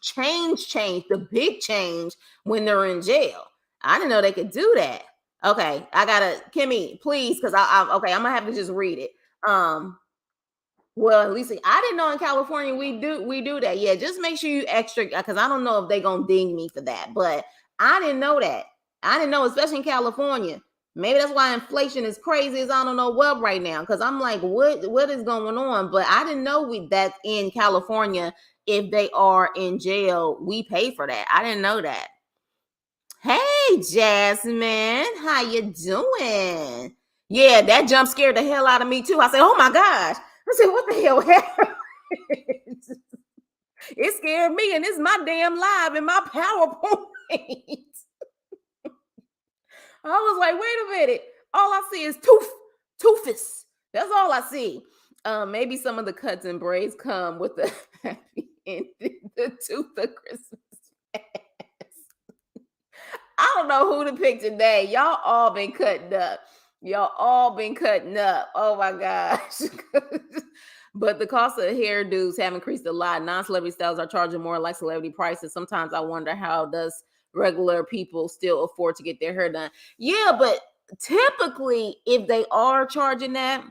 change, the big change when they're in jail. I didn't know they could do that. Okay, I gotta, Kimmy, please, because okay, I'm gonna have to just read it. Well, at least I didn't know in California we do that. Yeah, just make sure you extra because I don't know if they're gonna ding me for that, but I didn't know that. I didn't know, especially in California. Maybe that's why inflation is crazy as I don't know what right now. Because I'm like, what is going on? But I didn't know that in California, if they are in jail, we pay for that. I didn't know that. Hey, Jasmine, how you doing? Yeah, that jump scared the hell out of me too. I said, oh my gosh. I said, what the hell happened? It scared me, and it's my damn live in my PowerPoint. I was like, wait a minute. All I see is toofus. That's all I see. Maybe some of the cuts and braids come with the happy ending, the tooth of Christmas. I don't know who to pick today. Y'all all been cutting up. Y'all all been cutting up. Oh my gosh. But the cost of hairdos have increased a lot. Non-celebrity styles are charging more like celebrity prices. Sometimes I wonder, how does regular people still afford to get their hair done? Yeah, but typically if they are charging that,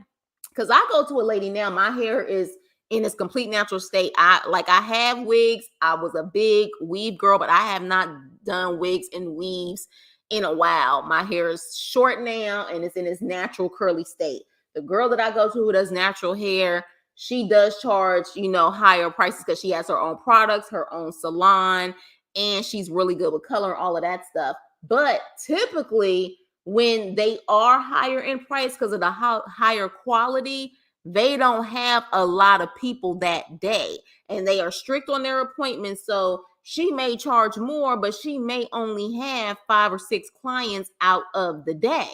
because I go to a lady now, my hair is in its complete natural state. I have wigs. I was a big weave girl, but I have not done wigs and weaves in a while. My hair is short now and it's in its natural curly state. The girl that I go to who does natural hair, she does charge, higher prices because she has her own products, her own salon, and she's really good with color and all of that stuff. But typically, when they are higher in price because of the higher quality, they don't have a lot of people that day, and they are strict on their appointments. So she may charge more, but she may only have 5 or 6 clients out of the day.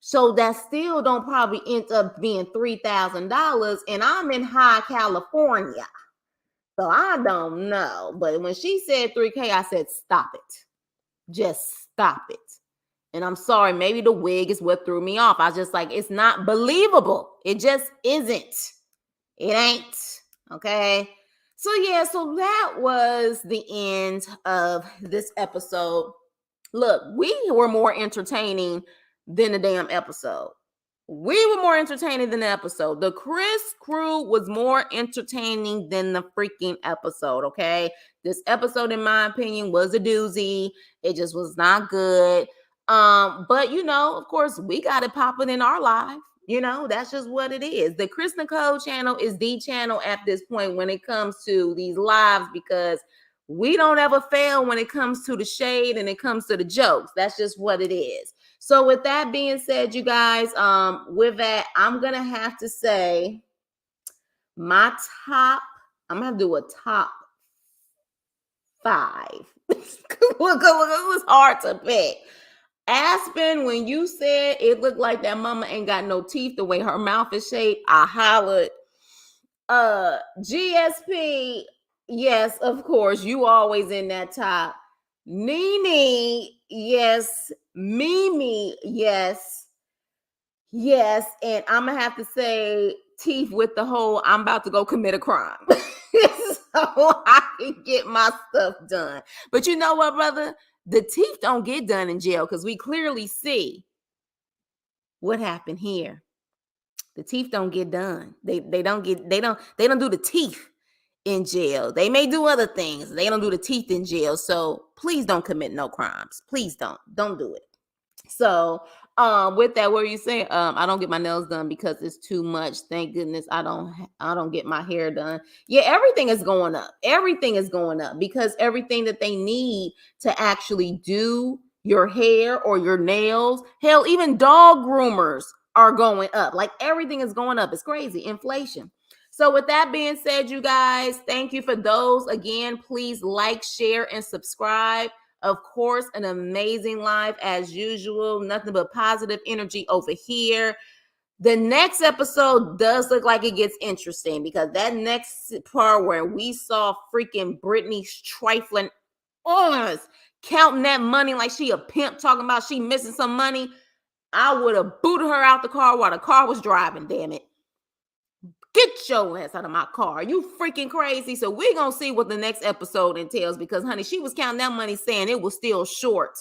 So that still don't probably end up being $3,000, and I'm in high California. So I don't know. But when she said 3K, I said, stop it. Just stop it. And I'm sorry, maybe the wig is what threw me off. I was just like, it's not believable. It just isn't. It ain't. Okay. So yeah, so that was the end of this episode. Look, we were more entertaining than the damn episode. We were more entertaining than the episode. The Chris crew was more entertaining than the freaking episode, okay? This episode, in my opinion, was a doozy. It just was not good. But of course, we got it popping in our life. That's just what it is. The Chris Nicole channel is the channel at this point when it comes to these lives, because we don't ever fail when it comes to the shade and it comes to the jokes. That's just what it is. So with that being said, you guys, with that, I'm going to have to say I'm going to do a top 5. Look, it was hard to pick. Aspen, when you said it looked like that mama ain't got no teeth the way her mouth is shaped, I hollered. GSP, yes, of course, you always in that top. Nene, yes. Mimi, yes. Yes, and I'm gonna have to say teeth with the whole I'm about to go commit a crime. So I can get my stuff done. But you know what, brother? The teeth don't get done in jail, because we clearly see what happened here. The teeth don't get done. They don't do the teeth in jail. They may do other things. They don't do the teeth in jail. So please don't commit no crimes. Please don't do it. So with that, what are you saying? I don't get my nails done because it's too much. Thank goodness I don't get my hair done. Yeah, everything is going up. Everything is going up because everything that they need to actually do your hair or your nails, hell, even dog groomers are going up. Like, everything is going up. It's crazy. Inflation. So with that being said, you guys, thank you for those. Again, please like, share, and subscribe. Of course, an amazing live as usual. Nothing but positive energy over here. The next episode does look like it gets interesting, because that next part where we saw freaking Britney trifling on us, counting that money like she a pimp, talking about she missing some money, I would have booted her out the car while the car was driving, damn it. Get your ass out of my car. Are you freaking crazy? So we're going to see what the next episode entails, because, honey, she was counting that money saying it was still short.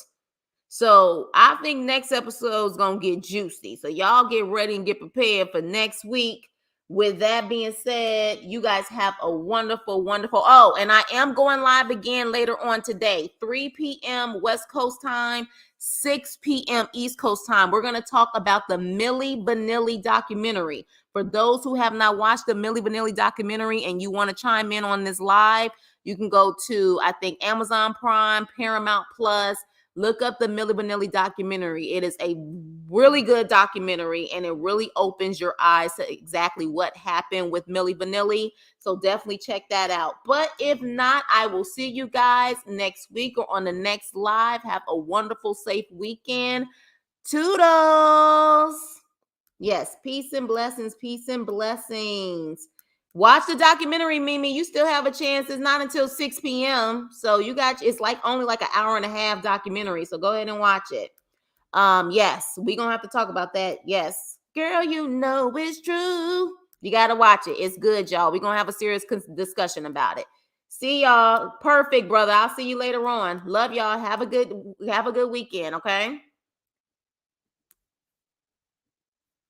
So I think next episode is going to get juicy. So y'all get ready and get prepared for next week with that being said, you guys have a wonderful, wonderful. Oh, and I am going live again later on today, 3 p.m. West Coast time, 6 p.m. East Coast time. We're going to talk about the Milli Vanilli documentary. For those who have not watched the Milli Vanilli documentary and you want to chime in on this live, you can go to, I think, Amazon Prime, Paramount Plus. Look up the Milli Vanilli documentary. It is a really good documentary, and it really opens your eyes to exactly what happened with Milli Vanilli. So definitely check that out. But if not, I will see you guys next week or on the next live. Have a wonderful, safe weekend. Toodles. Yes, peace and blessings, peace and blessings. Watch the documentary, Mimi. You still have a chance. It's not until 6 p.m. So you got, it's like only like an hour and a half documentary. So go ahead and watch it. Yes, we're gonna have to talk about that. Yes. Girl, you know it's true. You gotta watch it. It's good, y'all. We're gonna have a serious discussion about it. See y'all. Perfect, brother. I'll see you later on. Love y'all. Have a good weekend, okay?